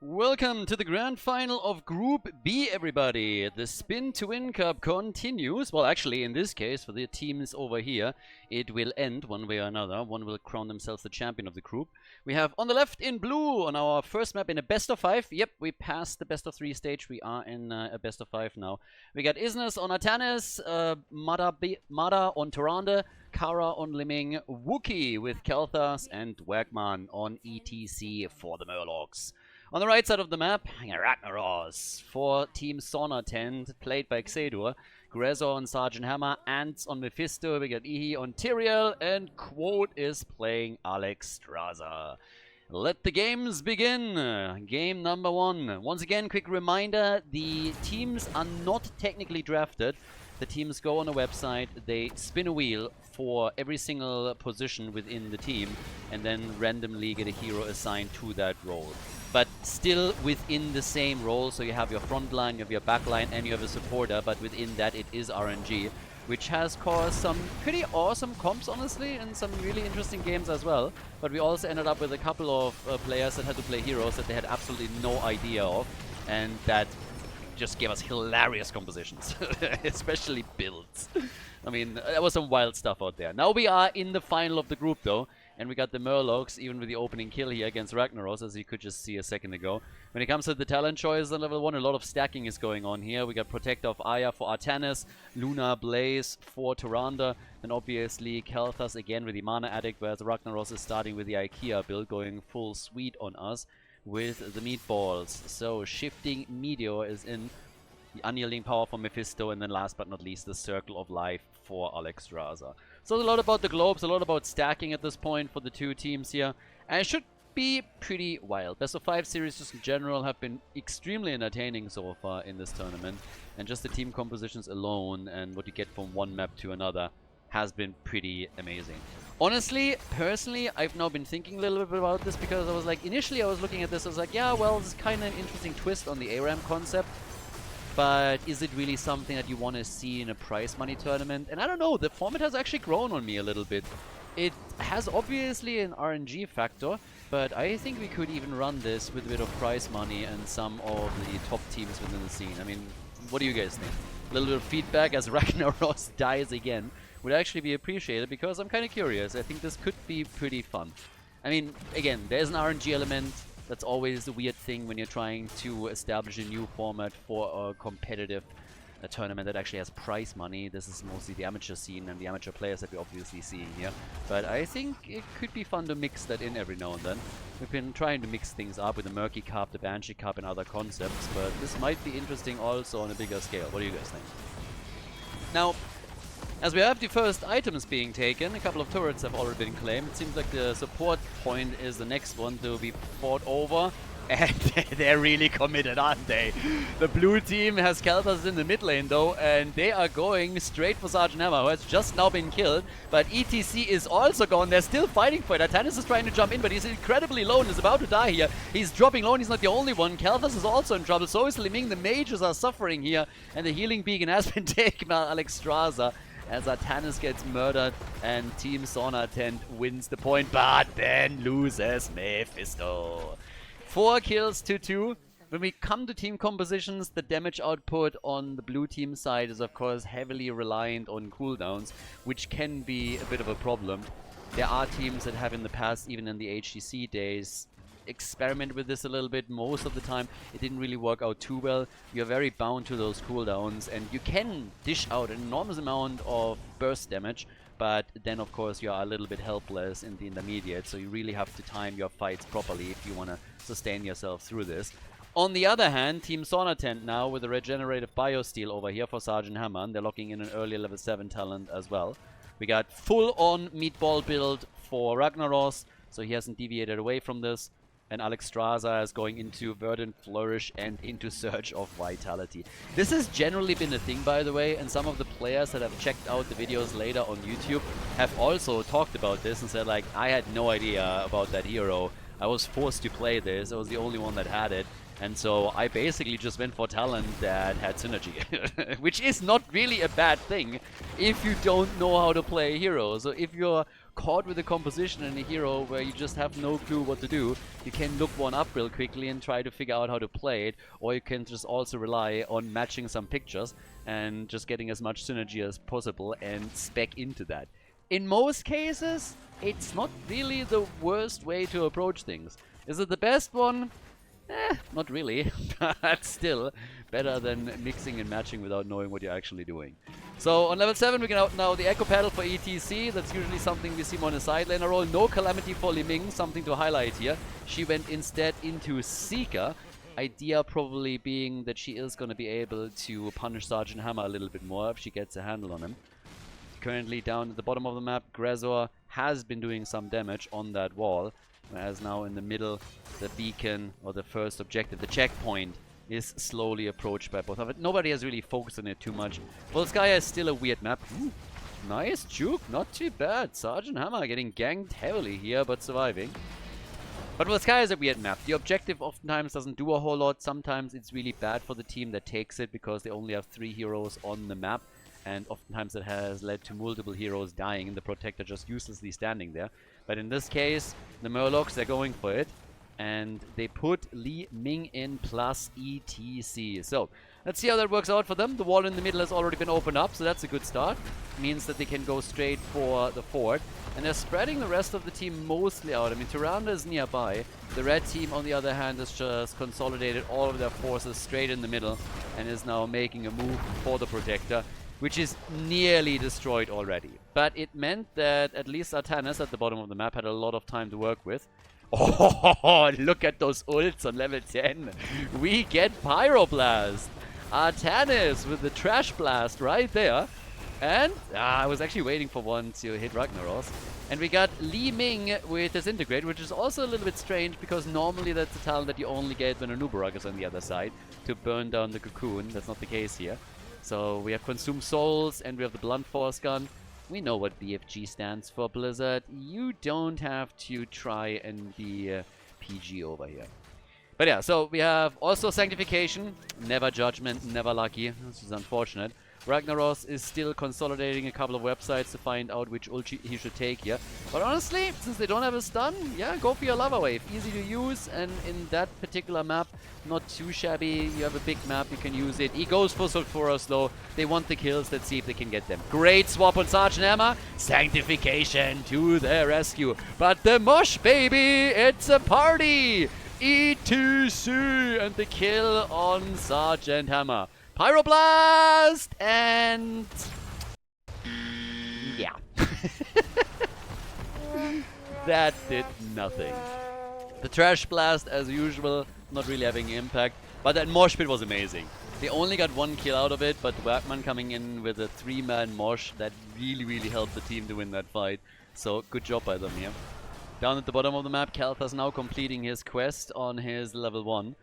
Welcome to the grand final of Group B, everybody. The Spin to Win Cup continues. Well, actually, in this case, for the teams over here, it will end one way or another. One will crown themselves the champion of the group. We have on the left in blue on our first map in a best of 5. Yep, we passed the best of 3 stage. We are in a best of 5 now. We got Isnes on Atanis, Mada on Tyrande, Kara on Liming, Wookie with Kelthas, and Wagman on ETC for the Murlocs. On the right side of the map, Ragnaros for Team Sauna Tent, played by Khaldor, Grezor on Sergeant Hammer, Ants on Mephisto, we got Ihi on Tyrael, and Quote is playing Alex Straza. Let the games begin. Game number 1. Once again, quick reminder, the teams are not technically drafted. The teams go on a website, they spin a wheel for every single position within the team, and then randomly get a hero assigned to that role. But still within the same role, so you have your front line, you have your back line, and you have a supporter, but within that it is RNG, which has caused some pretty awesome comps, honestly, and some really interesting games as well. But we also ended up with a couple of players that had to play heroes that they had absolutely no idea of, and that just gave us hilarious compositions, especially builds. I mean, there was some wild stuff out there. Now we are in the final of the group, though, and we got the Murlocs, even with the opening kill here against Ragnaros, as you could just see a second ago. When it comes to the talent choice on level 1, a lot of stacking is going on here. We got Protector of Aya for Artanis, Luna Blaze for Tyrande, and obviously Kelthas again with the Mana Addict, whereas Ragnaros is starting with the IKEA build, going full suite on us with the meatballs. So shifting Meteor is in, the unyielding power for Mephisto, and then last but not least the Circle of Life for Alex Straza. So a lot about the globes, a lot about stacking at this point for the two teams here, and it should be pretty wild. Best of 5 series just in general have been extremely entertaining so far in this tournament, and just the team compositions alone and what you get from one map to another has been pretty amazing. Honestly, personally, I've now been thinking a little bit about this, because I was like, initially I was looking at this, I was like, yeah, well, this is kind of an interesting twist on the ARAM concept, but is it really something that you want to see in a prize money tournament? And I don't know, the format has actually grown on me a little bit. It has obviously an RNG factor, but I think we could even run this with a bit of prize money and some of the top teams within the scene. I mean, what do you guys think? A little bit of feedback as Ragnaros dies again would actually be appreciated, because I'm kind of curious. I think this could be pretty fun. I mean, again, there's an RNG element. That's always the weird thing when you're trying to establish a new format for a competitive tournament that actually has prize money. This is mostly the amateur scene and the amateur players that we're obviously seeing here. But I think it could be fun to mix that in every now and then. We've been trying to mix things up with the Murky Cup, the Banshee Cup, and other concepts, but this might be interesting also on a bigger scale. What do you guys think? Now, as we have the first items being taken, a couple of turrets have already been claimed. It seems like the support point is the next one to be fought over. And they're really committed, aren't they? The blue team has Kelthas in the mid lane, though, and they are going straight for Sergeant Hammer, who has just now been killed. But ETC is also gone. They're still fighting for it. Atanis is trying to jump in, but he's incredibly low and is about to die here. He's dropping low, and he's not the only one. Kelthas is also in trouble. So is Liming. The mages are suffering here, and the healing beacon has been taken by Alex Straza, as Artanis gets murdered and Team Sauna Tent wins the point, but then loses Mephisto. 4 kills to 2. When we come to team compositions, the damage output on the blue team side is of course heavily reliant on cooldowns, which can be a bit of a problem. There are teams that have in the past, even in the HGC days, experiment with this a little bit. Most of the time it didn't really work out too well. You're very bound to those cooldowns, and you can dish out an enormous amount of burst damage, but then of course you are a little bit helpless in the intermediate, so you really have to time your fights properly if you want to sustain yourself through this. On the other hand, Team Sauna Tent now with a regenerative biosteel over here for Sergeant Hammer, and they're locking in an early level 7 talent as well. We got full on meatball build for Ragnaros, so he hasn't deviated away from this. And Alex Straza is going into Verdant Flourish and into Surge of Vitality. This has generally been a thing, by the way, and some of the players that have checked out the videos later on YouTube have also talked about this and said, like, I had no idea about that hero. I was forced to play this. I was the only one that had it. And so I basically just went for talent that had synergy, which is not really a bad thing if you don't know how to play a hero. So if you're caught with a composition in a hero where you just have no clue what to do, you can look one up real quickly and try to figure out how to play it, or you can just also rely on matching some pictures and just getting as much synergy as possible and spec into that. In most cases, it's not really the worst way to approach things. Is it the best one? Not really, but still better than mixing and matching without knowing what you're actually doing. So on level 7 we can out now the Echo Paddle for ETC. That's usually something we see more on a side laner role. No Calamity for Li Ming, something to highlight here. She went instead into Seeker. Idea probably being that she is going to be able to punish Sergeant Hammer a little bit more if she gets a handle on him. Currently down at the bottom of the map, Grezor has been doing some damage on that wall. Whereas now in the middle, the beacon, or the first objective, the checkpoint, is slowly approached by both of it. Nobody has really focused on it too much. Volskaya is still a weird map. Ooh, nice juke, not too bad. Sergeant Hammer getting ganked heavily here, but surviving. But Volskaya is a weird map. The objective oftentimes doesn't do a whole lot. Sometimes it's really bad for the team that takes it because they only have 3 heroes on the map. And oftentimes it has led to multiple heroes dying and the Protector just uselessly standing there. But in this case, the Murlocs, they're going for it. And they put Li Ming in plus ETC. So, let's see how that works out for them. The wall in the middle has already been opened up, so that's a good start. Means that they can go straight for the fort. And they're spreading the rest of the team mostly out. I mean, Tyrande is nearby. The red team, on the other hand, has just consolidated all of their forces straight in the middle. And is now making a move for the Protector, which is nearly destroyed already. But it meant that at least Artanis at the bottom of the map had a lot of time to work with. Oh, look at those ults on level 10. We get Pyroblast. Artanis with the Trash Blast right there. And I was actually waiting for one to hit Ragnaros. And we got Li Ming with Disintegrate, which is also a little bit strange because normally that's a talent that you only get when a Nubarak is on the other side to burn down the cocoon. That's not the case here. So we have Consume Souls and we have the Blunt Force Gun. We know what BFG stands for, Blizzard. You don't have to try and be PG over here. But yeah, so we have also Sanctification. Never Judgment, never Lucky. This is unfortunate. Ragnaros is still consolidating a couple of websites to find out which ult he should take here. But honestly, since they don't have a stun, yeah, go for your Lava Wave. Easy to use, and in that particular map, not too shabby. You have a big map, you can use it. He goes for Sulfuros though. They want the kills, let's see if they can get them. Great swap on Sergeant Hammer. Sanctification to the rescue. But the Mosh, baby, it's a party! ETC and the kill on Sergeant Hammer. Pyroblast! And... yeah. That did nothing. The Trash Blast, as usual, not really having impact. But that Mosh Pit was amazing. They only got 1 kill out of it, but Werkman coming in with a 3-man Mosh, that really helped the team to win that fight. So, good job by them here. Down at the bottom of the map, Kalthas now completing his quest on his level 1.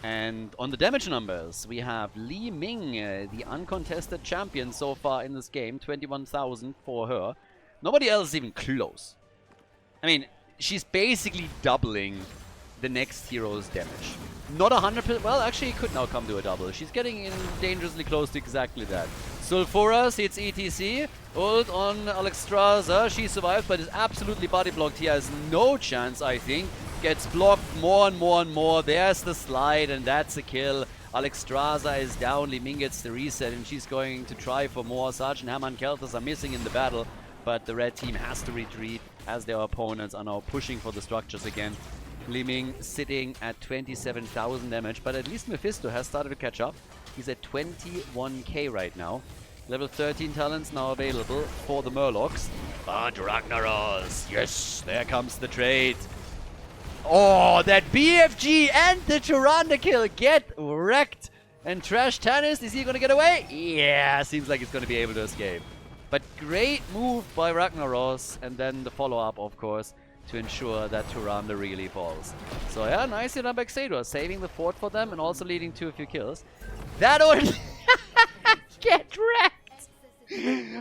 And on the damage numbers, we have Li Ming, the uncontested champion so far in this game. 21,000 for her. Nobody else is even close. I mean, she's basically doubling the next hero's damage. Not 100%. Well, actually, it could now come to a double. She's getting in dangerously close to exactly that. Sulfuras hits ETC. Ult on Alexstrasza. She survived, but is absolutely body blocked. He has no chance, I think. Gets blocked more and more and more. There's the slide, and that's a kill. Alexstrasza is down. Li Ming gets the reset, and she's going to try for more. Sergeant Hammer and Kalthas are missing in the battle, but the red team has to retreat as their opponents are now pushing for the structures again. Li Ming sitting at 27,000 damage, but at least Mephisto has started to catch up. He's at 21k right now. Level 13 talents now available for the Murlocs. But Ragnaros, yes, there comes the trade. Oh, that BFG and the Tyrande kill get wrecked. And Trash Tannis, is he going to get away? Yeah, seems like he's going to be able to escape. But great move by Ragnaros, and then the follow-up, of course, to ensure that Tyrande really falls. So yeah, nicely done by Khaldor, saving the fort for them and also leading to a few kills. That only... get wrecked!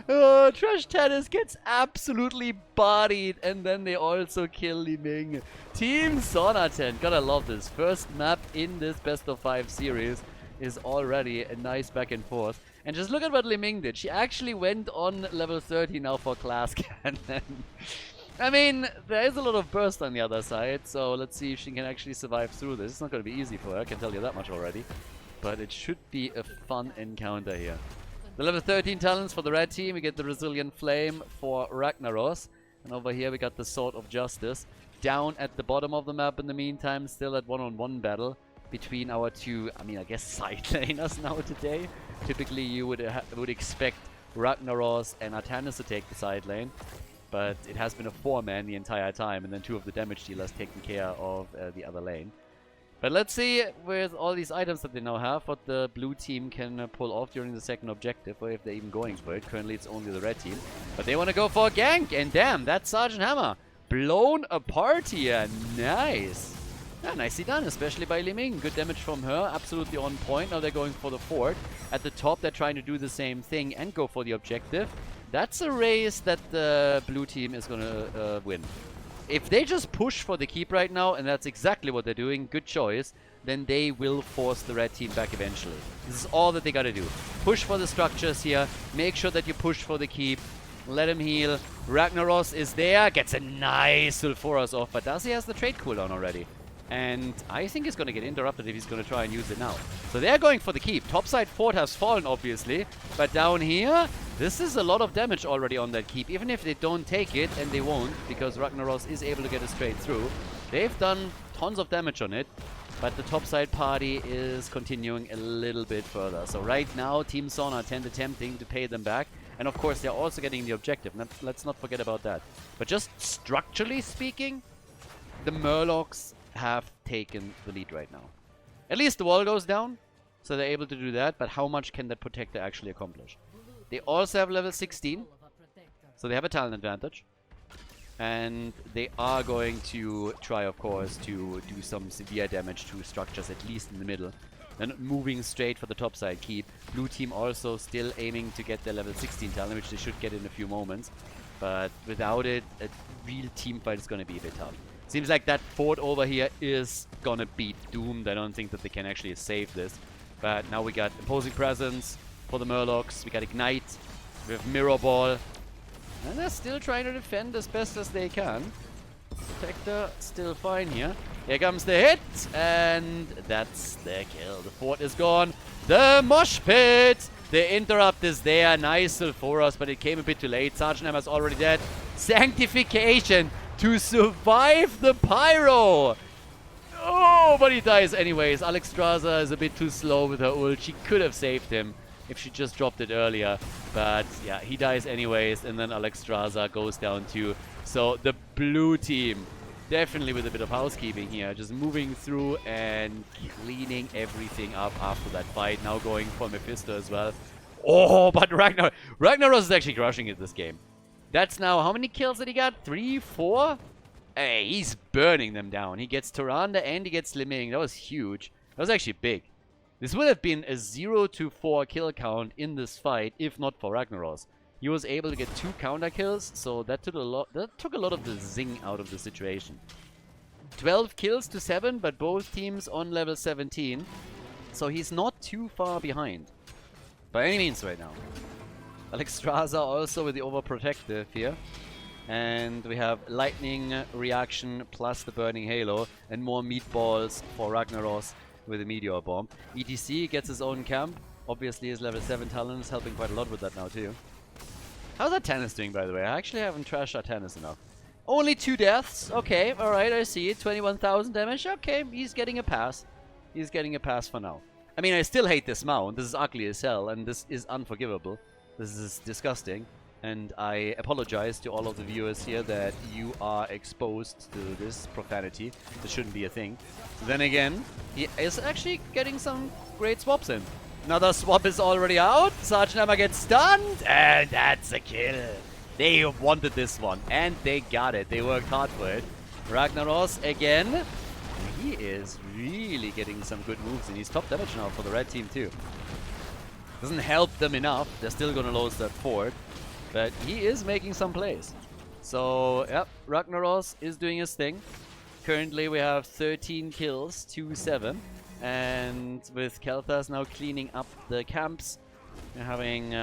Oh, Trash Tennis gets absolutely bodied, and then they also kill Li Ming. Team Sonaten, gotta love this. First map in this best of 5 series is already a nice back and forth. And just look at what Li Ming did. She actually went on level 30 now for Class Cannon. I mean, there is a lot of burst on the other side, so let's see if she can actually survive through this. It's not going to be easy for her, I can tell you that much already. But it should be a fun encounter here. The level 13 talents for the red team. We get the Resilient Flame for Ragnaros. And over here we got the Sword of Justice. Down at the bottom of the map in the meantime, still at one-on-one battle between our two, I guess side laners now today. Typically you would expect Ragnaros and Artanis to take the side lane. But it has been a 4-man the entire time, and then 2 of the damage dealers taking care of the other lane. But let's see, with all these items that they now have, what the blue team can pull off during the second objective, or if they're even going for it. Currently it's only the red team. But they want to go for a gank, and damn, that's Sergeant Hammer. Blown apart here. Nice. Yeah, nicely done, especially by Li Ming. Good damage from her, absolutely on point. Now they're going for the fort. At the top, they're trying to do the same thing and go for the objective. That's a race that the blue team is going to win. If they just push for the keep right now, and that's exactly what they're doing, good choice, then they will force the red team back eventually. This is all that they got to do. Push for the structures here. Make sure that you push for the keep. Let him heal. Ragnaros is there. Gets a nice Sulfuras off, but Darcy has the trade cooldown already. And I think he's going to get interrupted if he's going to try and use it now. So they're going for the keep. Topside fort has fallen, obviously. But down here, this is a lot of damage already on that keep. Even if they don't take it, and they won't, because Ragnaros is able to get it straight through. They've done tons of damage on it. But the topside party is continuing a little bit further. So right now, Team Son are attempting to pay them back. And of course, they're also getting the objective. Let's not forget about that. But just structurally speaking, the Murlocs have taken the lead right now. At least the wall goes down, so they're able to do that, but how much can that protector actually accomplish? They also have level 16, so they have a talent advantage. And they are going to try, of course, to do some severe damage to structures, at least in the middle. They're not moving straight for the top side keep. Blue team also still aiming to get their level 16 talent, which they should get in a few moments. But without it, a real team fight is going to be a bit tough. Seems like that fort over here is gonna be doomed. I don't think that they can actually save this. But now we got Imposing Presence for the Murlocs. We got Ignite. We have Mirror Ball. And they're still trying to defend as best as they can. Protector still fine here. Here comes the hit. And that's the kill. The fort is gone. The Mosh Pit! The interrupt is there. Nice Sulfuras, but it came a bit too late. Sergeant Hammer's already dead. Sanctification to survive the pyro. Oh, but he dies anyways. Alexstrasza is a bit too slow with her ult. She could have saved him if she just dropped it earlier. But yeah, he dies anyways, and then Alexstrasza goes down too. So the blue team, definitely with a bit of housekeeping here, just moving through and cleaning everything up after that fight. Now going for Mephisto as well. Oh, but Ragnaros is actually crushing it this game. That's now, how many kills did he got? 3, 4? Hey, he's burning them down. He gets Tyrande and he gets Li Ming. That was huge. That was actually big. This would have been a 0-4 kill count in this fight if not for Ragnaros. He was able to get 2 counter kills, so that took a lot of the zing out of the situation. 12 kills to 7, but both teams on level 17. So he's not too far behind. By any means right now. Alexstrasza also with the overprotective here. And we have lightning reaction plus the burning halo and more meatballs for Ragnaros with a meteor bomb. ETC gets his own camp. Obviously his level 7 talent is helping quite a lot with that now too. How's Artanis doing, by the way? I actually haven't trashed Artanis enough. Only 2 deaths. Okay, alright, I see it. 21,000 damage. Okay, he's getting a pass. He's getting a pass for now. I mean, I still hate this mount. This is ugly as hell, and this is unforgivable. This is disgusting, and I apologize to all of the viewers here that you are exposed to this profanity. This shouldn't be a thing. Then again, he is actually getting some great swaps in. Another swap is already out. Sergeant Hammer gets stunned, and that's a kill. They wanted this one, and they got it. They worked hard for it. Ragnaros again. He is really getting some good moves, and he's top damage now for the red team too. Doesn't help them enough. They're still gonna lose that fort. But he is making some plays. So, yep, Ragnaros is doing his thing. Currently we have 13 kills, 2-7. And with Kelthas now cleaning up the camps, we're having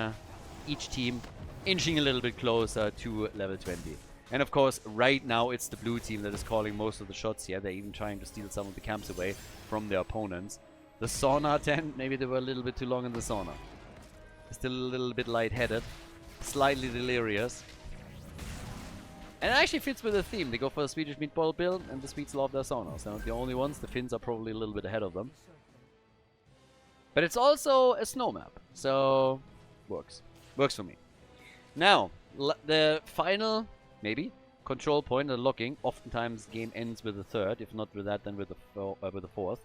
each team inching a little bit closer to level 20. And of course, right now it's the blue team that is calling most of the shots here. They're even trying to steal some of the camps away from their opponents. The sauna tent, maybe they were a little bit too long in the sauna. Still a little bit lightheaded, slightly delirious. And it actually fits with the theme. They go for a Swedish meatball build, and the Swedes love their saunas. They're not the only ones. The Finns are probably a little bit ahead of them. But it's also a snow map, so works. Works for me. Now, the final, maybe, control point, the locking. Oftentimes, the game ends with the third. If not with that, then with the fourth.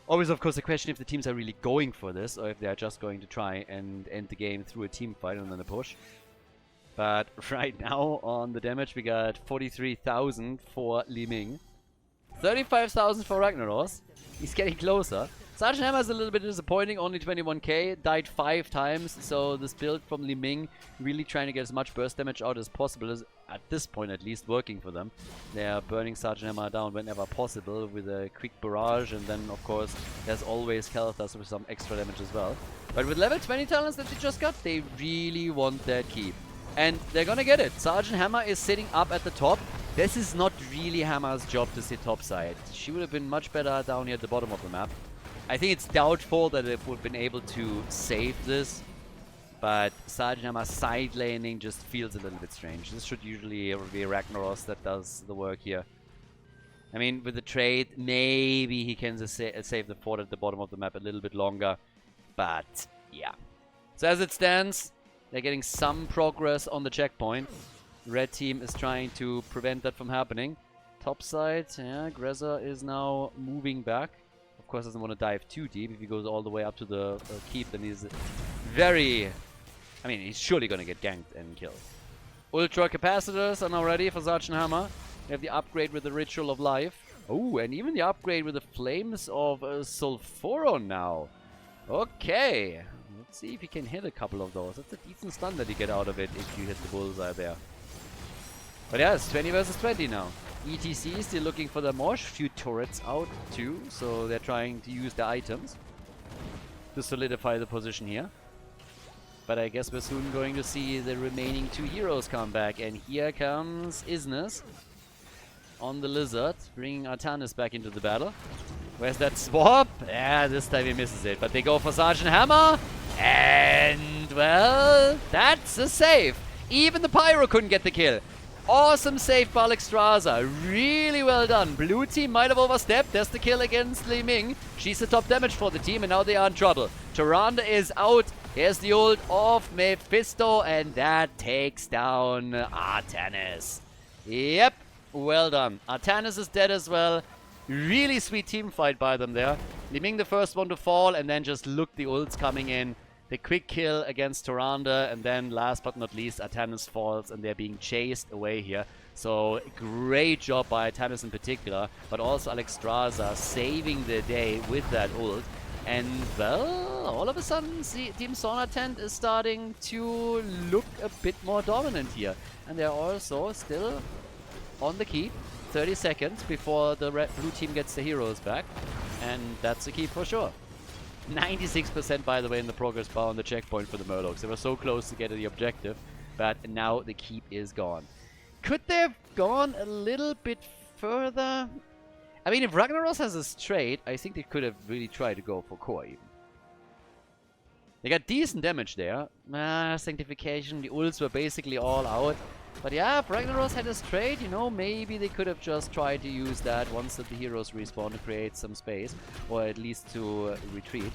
Always, of course, the question if the teams are really going for this, or if they are just going to try and end the game through a team fight and then a push. But right now, on the damage, we got 43,000 for Li Ming. 35,000 for Ragnaros. He's getting closer. Sergeant Hammer is a little bit disappointing, only 21k, died 5 times, so this build from Li Ming really trying to get as much burst damage out as possible is, at this point at least, working for them. They are burning Sergeant Hammer down whenever possible with a quick barrage, and then of course there's always Kelthas with some extra damage as well. But with level 20 talents that they just got, they really want that keep. And they're gonna get it. Sergeant Hammer is sitting up at the top. This is not really Hammer's job to sit topside. She would have been much better down here at the bottom of the map. I think it's doubtful that it would have been able to save this. But Sergeant Hammer side laning just feels a little bit strange. This should usually be Ragnaros that does the work here. I mean, with the trade, maybe he can save the fort at the bottom of the map a little bit longer. But, yeah. So as it stands, they're getting some progress on the checkpoint. Red team is trying to prevent that from happening. Top side, yeah, Grezza is now moving back. Of course, doesn't want to dive too deep. If he goes all the way up to the keep, then he's very... I mean, he's surely going to get ganked and killed. Ultra capacitors are now ready for Sergeant Hammer. We have the upgrade with the Ritual of Life. Oh, and even the upgrade with the Flames of Sulfuron now. Okay. Let's see if he can hit a couple of those. That's a decent stun that you get out of it if you hit the bullseye there. But yeah, it's 20 versus 20 now. ETC still looking for the Mosh. Few turrets out too, so they're trying to use the items to solidify the position here. But I guess we're soon going to see the remaining 2 heroes come back. And here comes Isnes on the Lizard, bringing Artanis back into the battle. Where's that swap? Yeah, this time he misses it. But they go for Sergeant Hammer. And, well, that's a save. Even the Pyro couldn't get the kill. Awesome save by Alexstrasza. Really well done. Blue team might have overstepped. There's the kill against Li Ming. She's the top damage for the team, and now they are in trouble. Tyrande is out. Here's the ult of Mephisto, and that takes down Artanis. Yep, well done. Artanis is dead as well. Really sweet team fight by them there. Li Ming the first one to fall, and then just look the ults coming in. The quick kill against Tyrande, and then last but not least, Artanis falls, and they're being chased away here. So, great job by Artanis in particular, but also Alexstrasza saving the day with that ult. And, well, all of a sudden, Team Sauna Tent is starting to look a bit more dominant here. And they're also still on the keep. 30 seconds before the blue team gets the heroes back. And that's the keep for sure. 96% by the way in the progress bar on the checkpoint for the Murlocs. They were so close to getting the objective, but now the keep is gone. Could they have gone a little bit further? I mean, if Ragnaros has a trade, I think they could have really tried to go for core even. They got decent damage there. Sanctification, the ults were basically all out. But yeah, if Ragnaros had his trade, you know, maybe they could have just tried to use that once that the heroes respawn to create some space, or at least to retreat.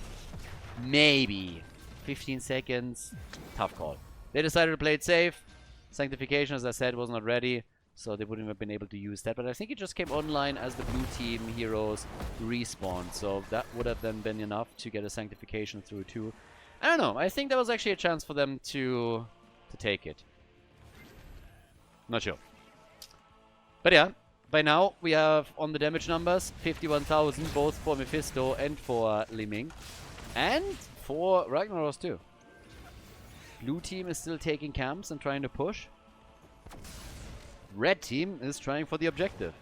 Maybe. 15 seconds. Tough call. They decided to play it safe. Sanctification, as I said, was not ready, so they wouldn't have been able to use that. But I think it just came online as the blue team heroes respawned, so that would have then been enough to get a Sanctification through too. I don't know. I think that was actually a chance for them to take it. Not sure. But yeah, by now we have on the damage numbers 51,000 both for Mephisto and for Li Ming. And for Ragnaros too. Blue team is still taking camps and trying to push. Red team is trying for the objective.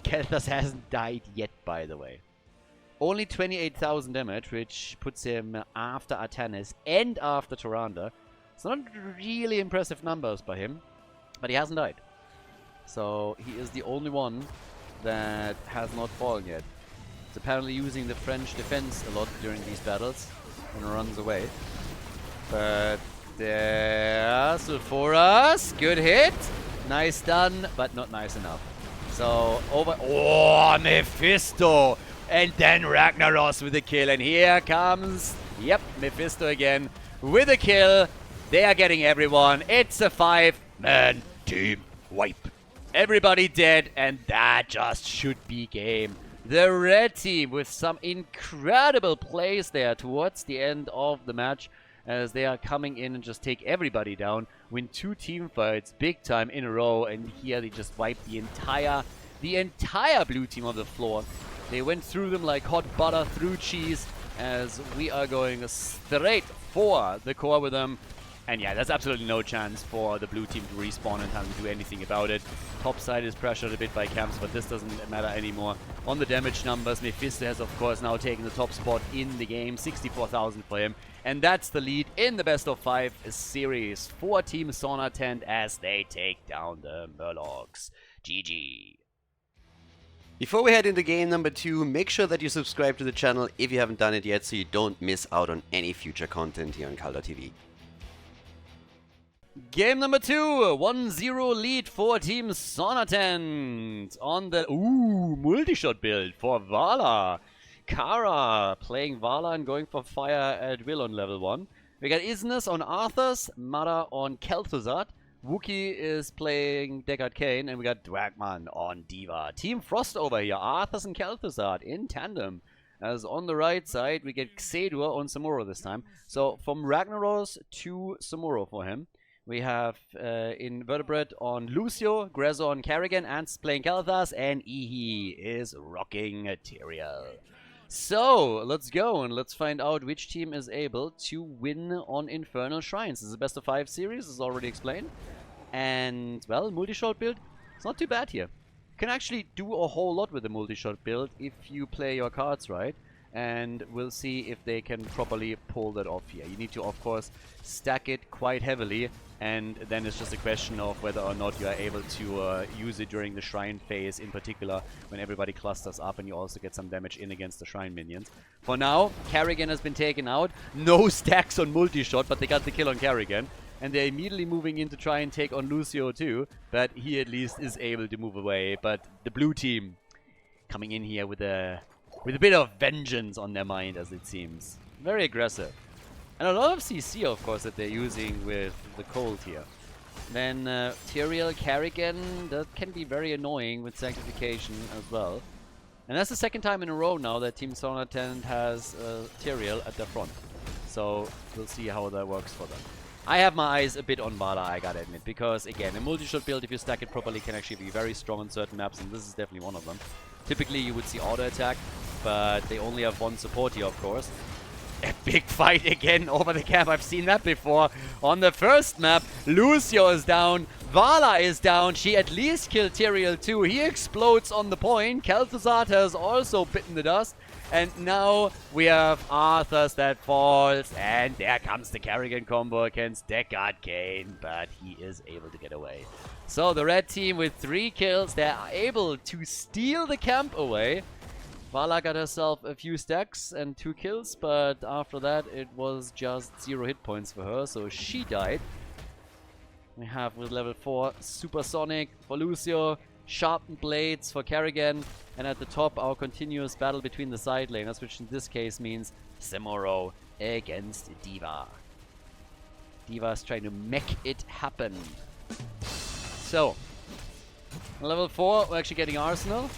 Kelthas hasn't died yet, by the way. Only 28,000 damage, which puts him after Artanis and after Tyrande. It's not really impressive numbers by him, but he hasn't died. So he is the only one that has not fallen yet. He's apparently using the French defense a lot during these battles and runs away. But there's Sulfuras. Good hit. Nice done, but not nice enough. So over. Oh, Mephisto! And then Ragnaros with a kill. And here comes, yep, Mephisto again with a kill. They are getting everyone. It's a 5-man team wipe. Everybody dead, and that just should be game. The red team with some incredible plays there towards the end of the match, as they are coming in and just take everybody down, win 2 team fights big time in a row, and here they just wipe the entire blue team on the floor. They went through them like hot butter through cheese, as we are going straight for the core with them. And yeah, there's absolutely no chance for the blue team to respawn in time to do anything about it. Top side is pressured a bit by camps, but this doesn't matter anymore. On the damage numbers, Mephisto has of course now taken the top spot in the game. 64,000 for him. And that's the lead in the best of 5 series for Team Sauna Tent as they take down the Murlocs. GG. Before we head into game number 2, make sure that you subscribe to the channel if you haven't done it yet so you don't miss out on any future content here on Khaldor TV. Game number 2, 1-0 lead for Team Sonatent on the multi-shot build for Vala. Kara playing Vala and going for fire at will on level 1. We got Isnes on Arthas, Mara on Kel'Thuzad. Wookie is playing Deckard Cain, and we got Dwagman on D.Va. Team Frost over here, Arthas and Kel'Thuzad in tandem. As on the right side, we get Xedur on Samuro this time. So from Ragnaros to Samuro for him. We have Invertebrate on Lucio, Grezzo on Kerrigan, Ants playing Kalthas, and Ihi is rocking Tyrael. So, let's go and let's find out which team is able to win on Infernal Shrines. This is a best of 5 series, as already explained. And, well, multi-shot build, it's not too bad here. You can actually do a whole lot with the multi-shot build if you play your cards right. And we'll see if they can properly pull that off here. You need to, of course, stack it quite heavily. And then it's just a question of whether or not you are able to use it during the Shrine phase in particular, when everybody clusters up and you also get some damage in against the Shrine minions. For now, Kerrigan has been taken out. No stacks on multi-shot, but they got the kill on Kerrigan. And they're immediately moving in to try and take on Lucio too, but he at least is able to move away. But the blue team coming in here with a bit of vengeance on their mind, as it seems. Very aggressive. And a lot of CC, of course, that they're using with the cold here. Then Tyrael, Kerrigan, that can be very annoying with Sanctification as well. And that's the second time in a row now that Team Sauna Tent has Tyrael at their front. So we'll see how that works for them. I have my eyes a bit on Vala, I gotta admit, because again, a multi-shot build, if you stack it properly, can actually be very strong on certain maps, and this is definitely one of them. Typically you would see auto attack, but they only have one support here, of course. A big fight again over the camp. I've seen that before. On the first map, Lucio is down. Vala is down. She at least killed Tyrael too. He explodes on the point. Kel'Thuzad has also bitten the dust. And now we have Arthas that falls. And there comes the Kerrigan combo against Deckard Cain. But he is able to get away. So the red team with 3 kills. They're able to steal the camp away. Vala got herself a few stacks and 2 kills, but after that it was just 0 hit points for her, so she died. We have with level 4 Supersonic for Lucio, Sharpened Blades for Kerrigan, and at the top our continuous battle between the side laners, which in this case means Samuro against D.Va. D.Va's trying to make it happen. So, level 4 we're actually getting Arsenal.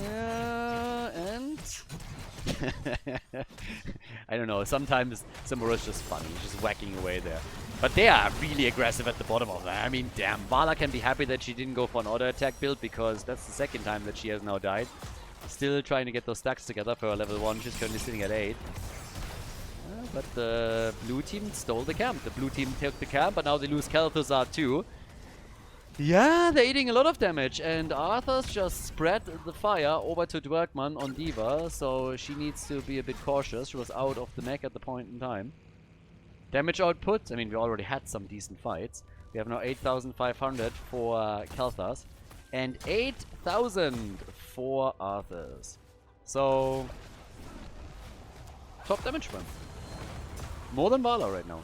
Yeah, and I don't know, sometimes Samuro's just funny, just whacking away there. But they are really aggressive at the bottom of that. I mean, damn, Vala can be happy that she didn't go for an auto attack build, because that's the second time that she has now died. Still trying to get those stacks together for her level 1, she's currently sitting at 8. but the blue team stole the camp. The blue team took the camp, but now they lose Khaldor too. Yeah, they're eating a lot of damage, and Arthur's just spread the fire over to Dwergman on D.Va, so she needs to be a bit cautious. She was out of the mech at the point in time. Damage output, I mean, we already had some decent fights. We have now 8,500 for Khaldor's, and 8,000 for Arthur's. So, top damage run. More than Vala right now.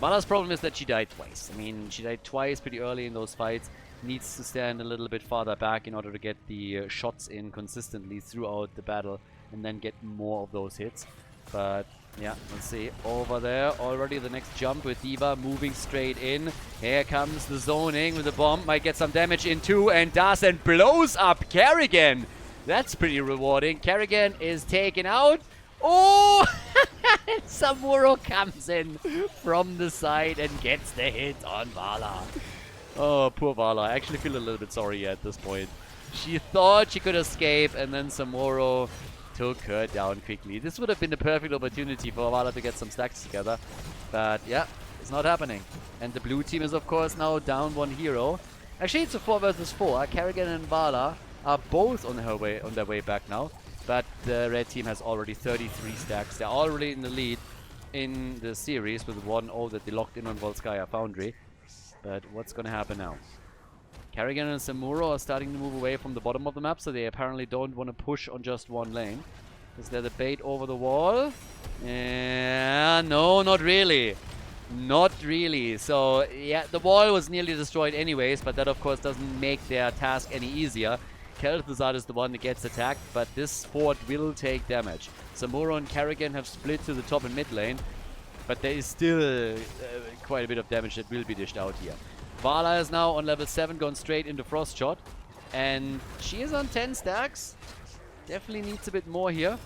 Vala's problem is that she died twice. I mean, she died twice pretty early in those fights. Needs to stand a little bit farther back in order to get the shots in consistently throughout the battle and then get more of those hits. But yeah, let's see. Over there, already the next jump with D.Va moving straight in. Here comes the zoning with the bomb. Might get some damage in too, and does, and blows up Kerrigan. That's pretty rewarding. Kerrigan is taken out. Oh! Samuro comes in from the side and gets the hit on Vala. Oh, poor Vala. I actually feel a little bit sorry at this point. She thought she could escape, and then Samuro took her down quickly. This would have been the perfect opportunity for Vala to get some stacks together. But yeah, it's not happening. And the blue team is, of course, now down one hero. Actually, it's a 4 versus 4. Kerrigan and Vala are both on their way back now. But the red team has already 33 stacks. They're already in the lead in the series with 1-0 that they locked in on Volskaya Foundry. But what's going to happen now? Kerrigan and Samuro are starting to move away from the bottom of the map, so they apparently don't want to push on just one lane. Is there the bait over the wall? No, not really. Not really. So, yeah, the wall was nearly destroyed anyways, but that, of course, doesn't make their task any easier. Khaldor is the one that gets attacked, but this fort will take damage. Samuro and Kerrigan have split to the top and mid lane, but there is still quite a bit of damage that will be dished out here. Vala is now on level 7, gone straight into Frost Shot, and she is on 10 stacks. Definitely needs a bit more here.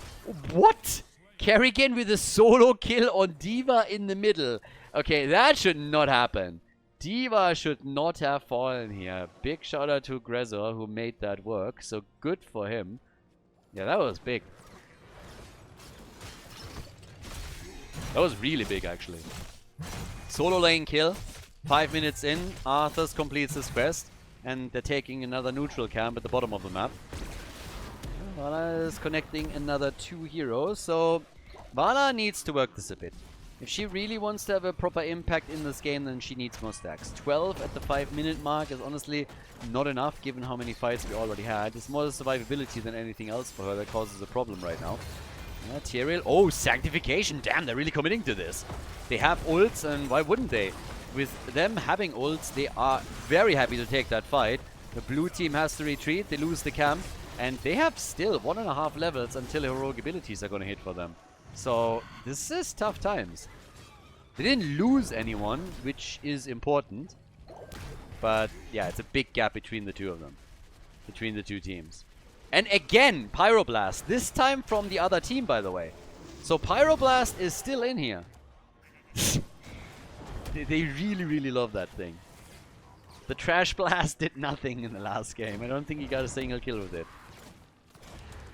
What? Kerrigan with a solo kill on D.Va in the middle. Okay, that should not happen. D.Va should not have fallen here. Big shout out to Grezor who made that work. So good for him. Yeah, that was big. That was really big actually. Solo lane kill. 5 minutes in. Arthas completes his quest. And they're taking another neutral camp at the bottom of the map. Vala is connecting another 2 heroes. So Vala needs to work this a bit. If she really wants to have a proper impact in this game, then she needs more stacks. 12 at the 5-minute mark is honestly not enough, given how many fights we already had. It's more the survivability than anything else for her that causes a problem right now. Tyrael. Oh, Sanctification. Damn, they're really committing to this. They have ults, and why wouldn't they? With them having ults, they are very happy to take that fight. The blue team has to retreat. They lose the camp. And they have still 1.5 levels until heroic abilities are going to hit for them. So, this is tough times. They didn't lose anyone, which is important. But, yeah, it's a big gap between the two of them. Between the two teams. And again, Pyroblast. This time from the other team, by the way. So, Pyroblast is still in here. They really, really love that thing. The Trash Blast did nothing in the last game. I don't think he got a single kill with it.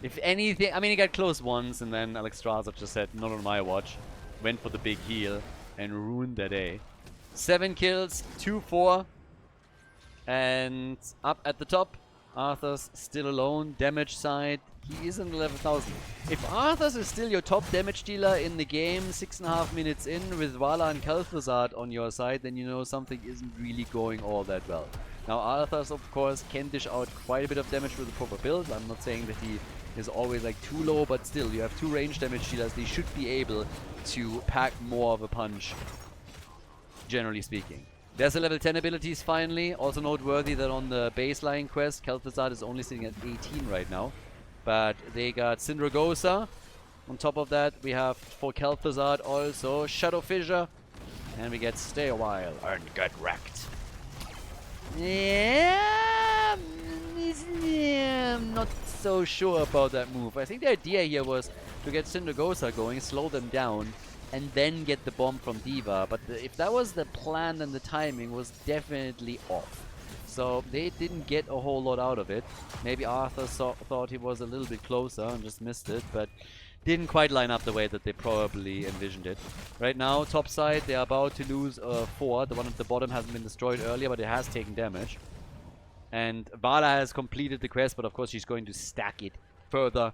If anything, I mean, he got close once, and then Alexstrasza just said, not on my watch. Went for the big heal, and ruined their day. 7 kills, 2-4. And up at the top, Arthas still alone. Damage side, he is in 11,000. If Arthas is still your top damage dealer in the game, 6.5 minutes in, with Vala and Khaldor on your side, then you know something isn't really going all that well. Now, Arthas, of course, can dish out quite a bit of damage with the proper build. I'm not saying that he is always like too low, but still, you have 2 range damage dealers. They should be able to pack more of a punch, generally speaking. There's the level 10 abilities finally. Also noteworthy that on the baseline quest, Khaldor is only sitting at 18 right now. But they got Syndragosa. On top of that, we have for Khaldor also Shadow Fissure. And we get Stay a While and Get Wrecked. Yeah, I'm not so sure about that move. I think the idea here was to get Syndragosa going, slow them down, and then get the bomb from D.Va. But if that was the plan, then the timing was definitely off. So they didn't get a whole lot out of it. Maybe Arthur thought he was a little bit closer and just missed it, but didn't quite line up the way that they probably envisioned it. Right now, top side, they are about to lose a fort. The one at the bottom hasn't been destroyed earlier, but it has taken damage. And Vala has completed the quest, but of course she's going to stack it further,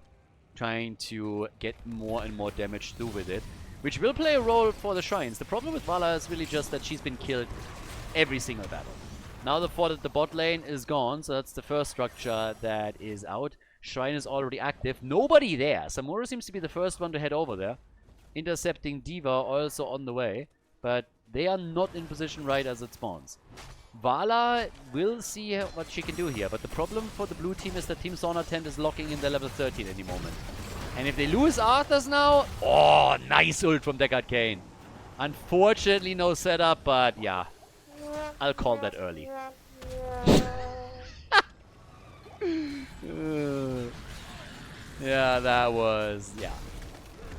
trying to get more and more damage through with it, which will play a role for the shrines. The problem with Vala is really just that she's been killed every single battle. Now the fort at the bot lane is gone, so that's the first structure that is out. Shrine is already active. Nobody there. Samura seems to be the first one to head over there. Intercepting D.Va also on the way, but they are not in position right as it spawns. Vala will see what she can do here, but the problem for the blue team is that Team Sauna Tent is locking in their level 13 any moment. And if they lose Arthur's now... Oh, nice ult from Deckard Cain. Unfortunately, no setup, but yeah. I'll call that early. Yeah, that was... Yeah.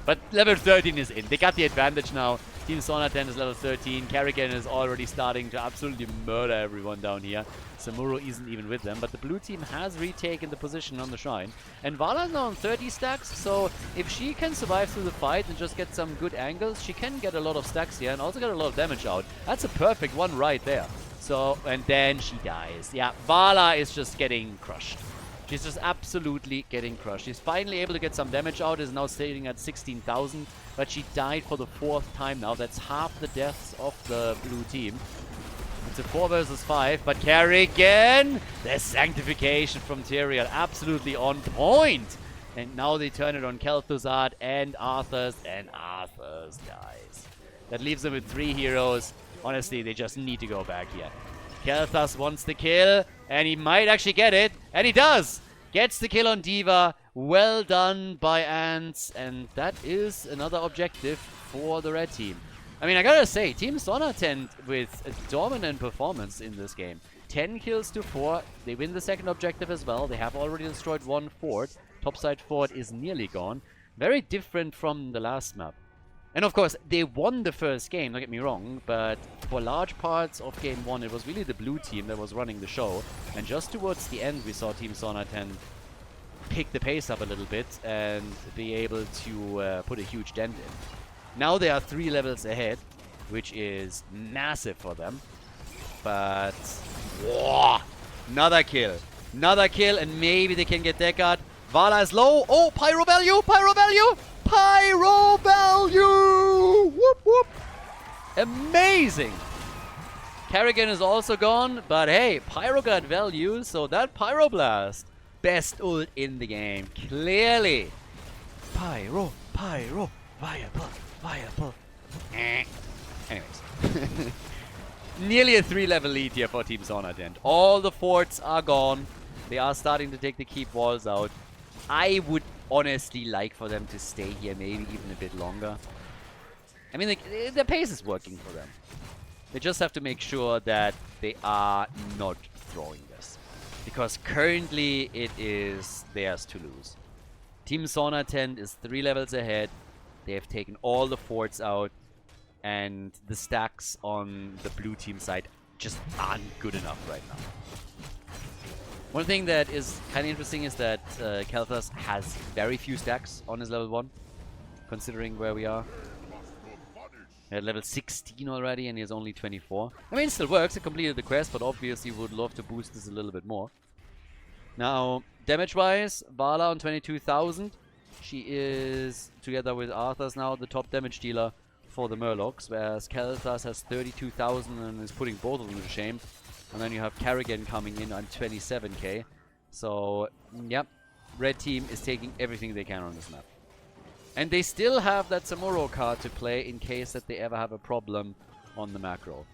But level 13 is in. They got the advantage now. Team Sauna Tent is level 13. Kerrigan is already starting to absolutely murder everyone down here. Samuro isn't even with them, but the blue team has retaken the position on the shrine. And Vala is now on 30 stacks, so if she can survive through the fight and just get some good angles, she can get a lot of stacks here and also get a lot of damage out. That's a perfect one right there. So, and then she dies. Yeah, Vala is just getting crushed. She's just absolutely getting crushed. She's finally able to get some damage out, is now sitting at 16,000, but she died for the 4th time now. That's half the deaths of the blue team. It's a 4 versus 5, but Kerrigan, the sanctification from Tyrael, absolutely on point. And now they turn it on Khaldor and Arthur's dies. That leaves them with 3 heroes. Honestly, they just need to go back here. Khaldor wants the kill, and he might actually get it, and he does! Gets the kill on D.Va. Well done by Ants, and that is another objective for the red team. I mean, I gotta say, Team Sauna Tent with a dominant performance in this game. 10 kills to 4. They win the second objective as well. They have already destroyed 1 fort. Topside fort is nearly gone. Very different from the last map. And of course, they won the first game, don't get me wrong, but for large parts of game 1, it was really the blue team that was running the show. And just towards the end, we saw Team Sauna Tent pick the pace up a little bit and be able to put a huge dent in. Now they are 3 levels ahead, which is massive for them. But, whoa, another kill. Another kill, and maybe they can get Deckard. Vala is low. Oh, pyro value, pyro value. Pyro value! Whoop, whoop. Amazing! Kerrigan is also gone, but hey, Pyro got value, so that Pyroblast. Best ult in the game, clearly. Pyro, pyro, viable, viable. Anyways. Nearly a 3-level lead here for Team Sauna Tent. All the forts are gone. They are starting to take the keep walls out. I would honestly like for them to stay here maybe even a bit longer. I mean, the pace is working for them. They just have to make sure that they are not throwing this. Because currently it is theirs to lose. Team Sauna Tent is 3 levels ahead. They have taken all the forts out. And the stacks on the blue team side just aren't good enough right now. One thing that is kind of interesting is that Khaldor has very few stacks on his level 1, considering where we are. At level 16 already, and he has only 24. I mean, it still works. He completed the quest, but obviously would love to boost this a little bit more. Now, damage-wise, Vala on 22,000. She is, together with Arthur's now, the top damage dealer for the Murlocs, whereas Khaldor has 32,000 and is putting both of them to shame. And then you have Kerrigan coming in on 27k. So, yep, red team is taking everything they can on this map. And they still have that Samuro card to play in case that they ever have a problem on the macro.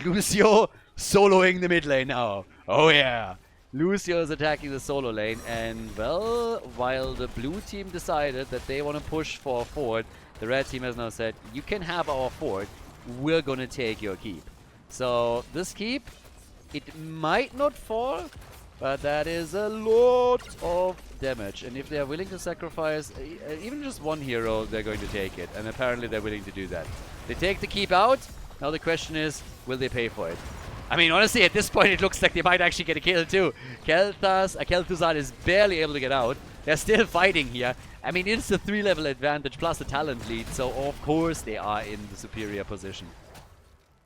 Lucio soloing the mid lane now. Oh yeah! Lucio is attacking the solo lane, and well, while the blue team decided that they want to push for a fort, the red team has now said, you can have our fort, we're gonna take your keep. So, this keep, it might not fall, but that is a lot of damage. And if they are willing to sacrifice even just one hero, they're going to take it. And apparently they're willing to do that. They take the keep out. Now the question is, will they pay for it? I mean, honestly, at this point, it looks like they might actually get a kill, too. Kel'Thuzad is barely able to get out. They're still fighting here. I mean, it's a 3-level advantage plus a talent lead, so of course they are in the superior position.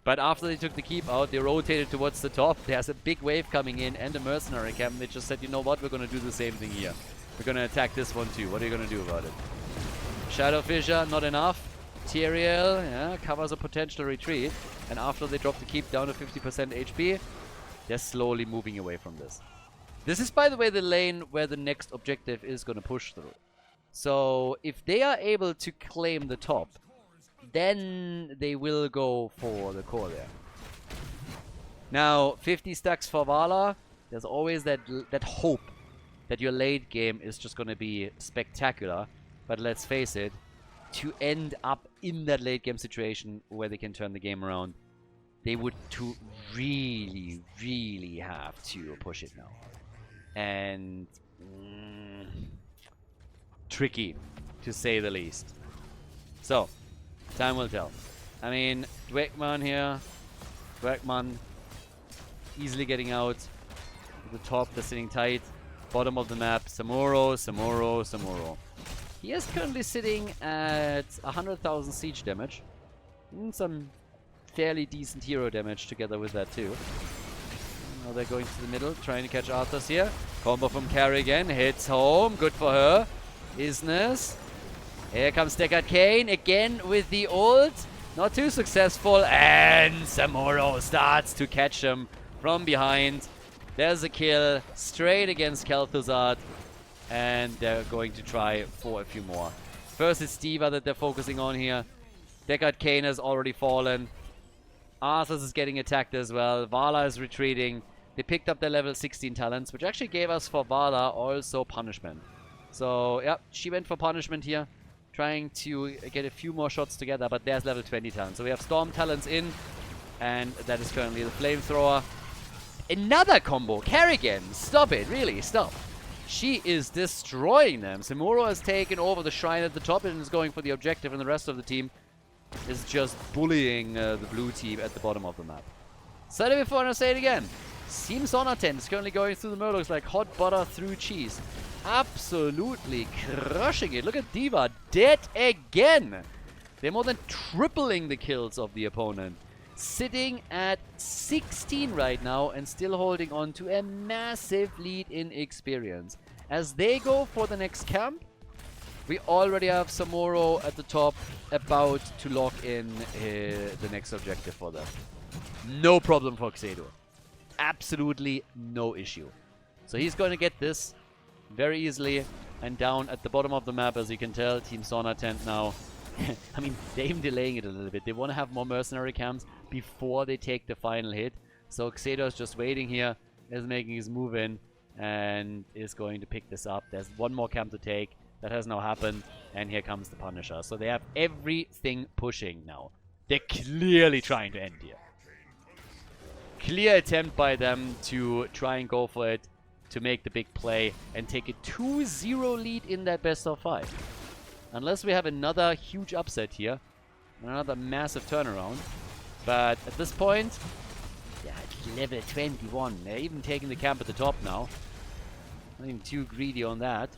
But after they took the keep out, they rotated towards the top. There's a big wave coming in and a mercenary camp. They just said, you know what, we're going to do the same thing here. We're going to attack this one too. What are you going to do about it? Shadow Fissure, not enough. Tyrael, yeah, covers a potential retreat. And after they drop the keep down to 50% HP, they're slowly moving away from this. This is, by the way, the lane where the next objective is going to push through. So if they are able to claim the top, then they will go for the core there. Now, 50 stacks for Vala. There's always that hope that your late game is just going to be spectacular. But let's face it, to end up in that late game situation where they can turn the game around, they would to really, really have to push it now. And tricky, to say the least. So, time will tell. I mean, Dwegman here. Dwegman easily getting out. At the top, they're sitting tight. Bottom of the map, Samuro. He is currently sitting at 100,000 siege damage. And some fairly decent hero damage together with that too. Now they're going to the middle, trying to catch Arthas here. Combo from Kerrigan, hits home, good for her. Isness. Here comes Deckard Cain again with the ult. Not too successful, and Samuro starts to catch him from behind. There's a kill straight against Kel'Thuzad, and they're going to try for a few more. First it's D.Va that they're focusing on here. Deckard Cain has already fallen. Arthas is getting attacked as well. Vala is retreating. They picked up their level 16 talents, which actually gave us for Vala also punishment. So, yeah, she went for punishment here, trying to get a few more shots together, but there's level 20 talents. So we have Storm talents in, and that is currently the Flamethrower. Another combo! Kerrigan! Stop it, really, stop. She is destroying them. Samuro has taken over the shrine at the top and is going for the objective, and the rest of the team is just bullying the blue team at the bottom of the map. Said it before and I'll say it again. Team Sonaten is currently going through the Murlocs like hot butter through cheese. Absolutely crushing it. Look at D.Va, dead again. They're more than tripling the kills of the opponent. Sitting at 16 right now and still holding on to a massive lead in experience. As they go for the next camp, we already have Samuro at the top about to lock in the next objective for them. No problem for Khaldor. Absolutely no issue. So he's going to get this very easily. And down at the bottom of the map, as you can tell, Team Sonatent now. I mean, they're even delaying it a little bit. They want to have more mercenary camps before they take the final hit. So Khaldor is just waiting here, is making his move in, and is going to pick this up. There's one more camp to take. That has now happened, and here comes the Punisher. So they have everything pushing now. They're clearly trying to end here. Clear attempt by them to try and go for it, to make the big play, and take a 2-0 lead in that best of 5. Unless we have another huge upset here, another massive turnaround. But at this point, yeah, it's level 21. They're even taking the camp at the top now. Not even too greedy on that.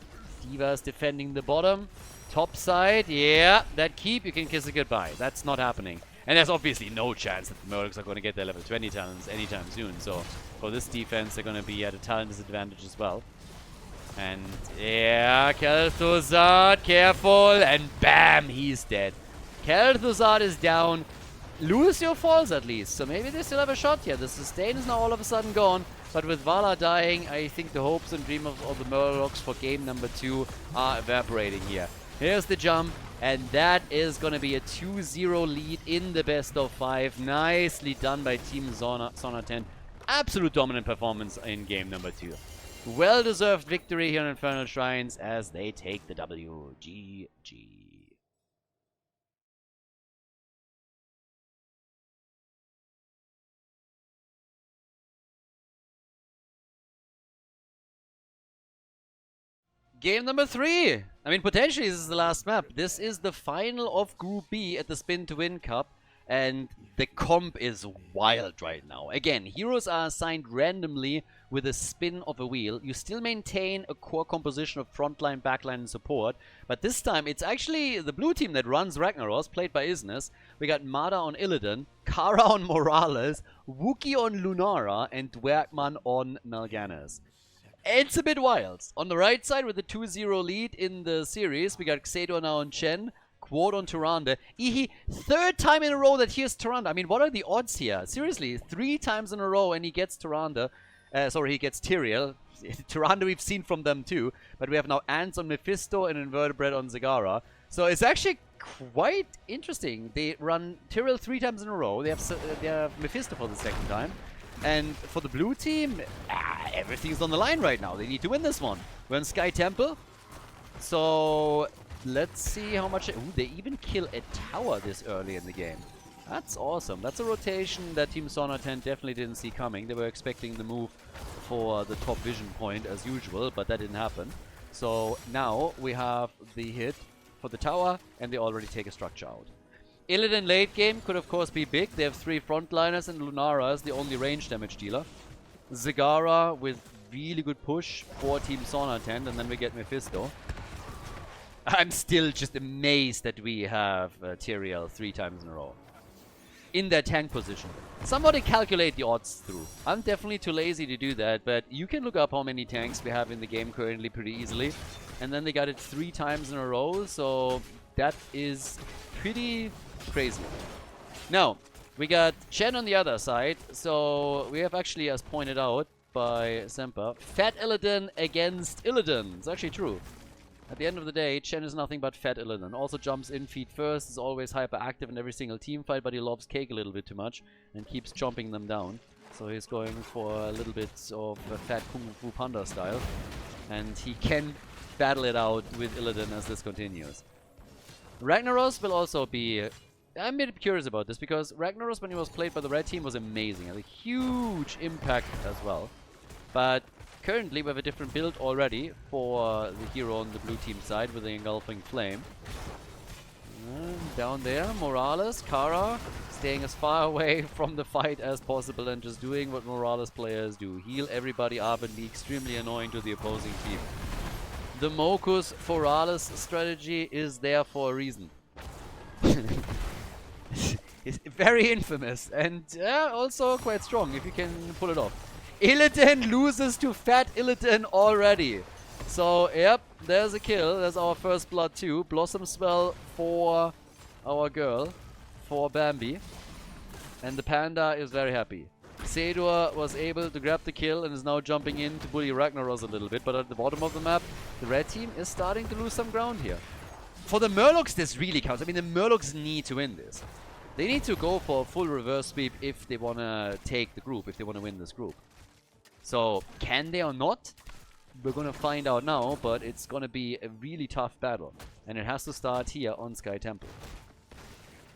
D.Va is defending the bottom. Top side, yeah, that keep, you can kiss it goodbye. That's not happening. And there's obviously no chance that the Murlocs are going to get their level 20 talents anytime soon. So for this defense, they're going to be at a talent disadvantage as well. And yeah, Kel'Thuzad, careful, and bam, he's dead. Kel'Thuzad is down. Lucio falls at least, so maybe they still have a shot here. The sustain is now all of a sudden gone. But with Vala dying, I think the hopes and dreams of the Murlocs for game number 2 are evaporating here. Here's the jump, and that is going to be a 2-0 lead in the best of 5. Nicely done by Team Sonatent. Absolute dominant performance in game number 2. Well-deserved victory here in Infernal Shrines as they take the W. GG. Game number 3. I mean, potentially this is the last map. This is the final of Group B at the Spin to Win Cup. And the comp is wild right now. Again, heroes are assigned randomly with a spin of a wheel. You still maintain a core composition of frontline, backline, and support. But this time, it's actually the blue team that runs Ragnaros, played by Isnes. We got Mada on Illidan, Kara on Morales, Wookie on Lunara, and Dwergman on Mal'Ganis. It's a bit wild. On the right side, with the 2-0 lead in the series, we got Khaldor now on Chen, Quad on Tyrande. Ihi, third time in a row that he has Tyrande. I mean, what are the odds here? Seriously, 3 times in a row and he gets Tyrande. Sorry, he gets Tyrael. Tyrande we've seen from them too. But we have now Ants on Mephisto and Invertebrate on Zagara. So it's actually quite interesting. They run Tyrael 3 times in a row. They have Mephisto for the second time. And for the blue team, everything's on the line right now. They need to win this one. We're in Sky Temple. So let's see how much... Ooh, they even kill a tower this early in the game. That's awesome. That's a rotation that Team Sauna 10 definitely didn't see coming. They were expecting the move for the top vision point as usual, but that didn't happen. So now we have the hit for the tower, and they already take a structure out. Illidan late game could of course be big. They have 3 frontliners, and Lunara is the only range damage dealer. Zagara with really good push for Team Sauna 10, and then we get Mephisto. I'm still just amazed that we have Tyrael 3 times in a row in their tank position. Somebody calculate the odds through. I'm definitely too lazy to do that, but you can look up how many tanks we have in the game currently pretty easily. And then they got it 3 times in a row, so that is pretty crazy. Now, we got Chen on the other side, so we have actually, as pointed out by Semper, Fat Illidan against Illidan. It's actually true. At the end of the day, Chen is nothing but Fat Illidan. Also jumps in feet first, is always hyperactive in every single team fight, but he loves cake a little bit too much and keeps chomping them down. So he's going for a little bit of a Fat Kung Fu Panda style. And he can battle it out with Illidan as this continues. Ragnaros will also be... I'm a bit curious about this, because Ragnaros, when he was played by the red team, was amazing. Had a huge impact as well. But currently we have a different build already for the hero on the blue team side with the engulfing flame. And down there, Morales, Kara, staying as far away from the fight as possible and just doing what Morales players do. Heal everybody up and be extremely annoying to the opposing team. The Mokus Forales strategy is there for a reason. It's very infamous and also quite strong if you can pull it off. Illidan loses to Fat Illidan already. So, yep, there's a kill. There's our first blood too. Blossom Spell for our girl, for Bambi. And the panda is very happy. Khaldor was able to grab the kill and is now jumping in to bully Ragnaros a little bit. But at the bottom of the map, the red team is starting to lose some ground here. For the Murlocs, this really counts. I mean, the Murlocs need to win this. They need to go for a full reverse sweep if they want to take the group, if they want to win this group. So, can they or not? We're going to find out now, but it's going to be a really tough battle. And it has to start here on Sky Temple.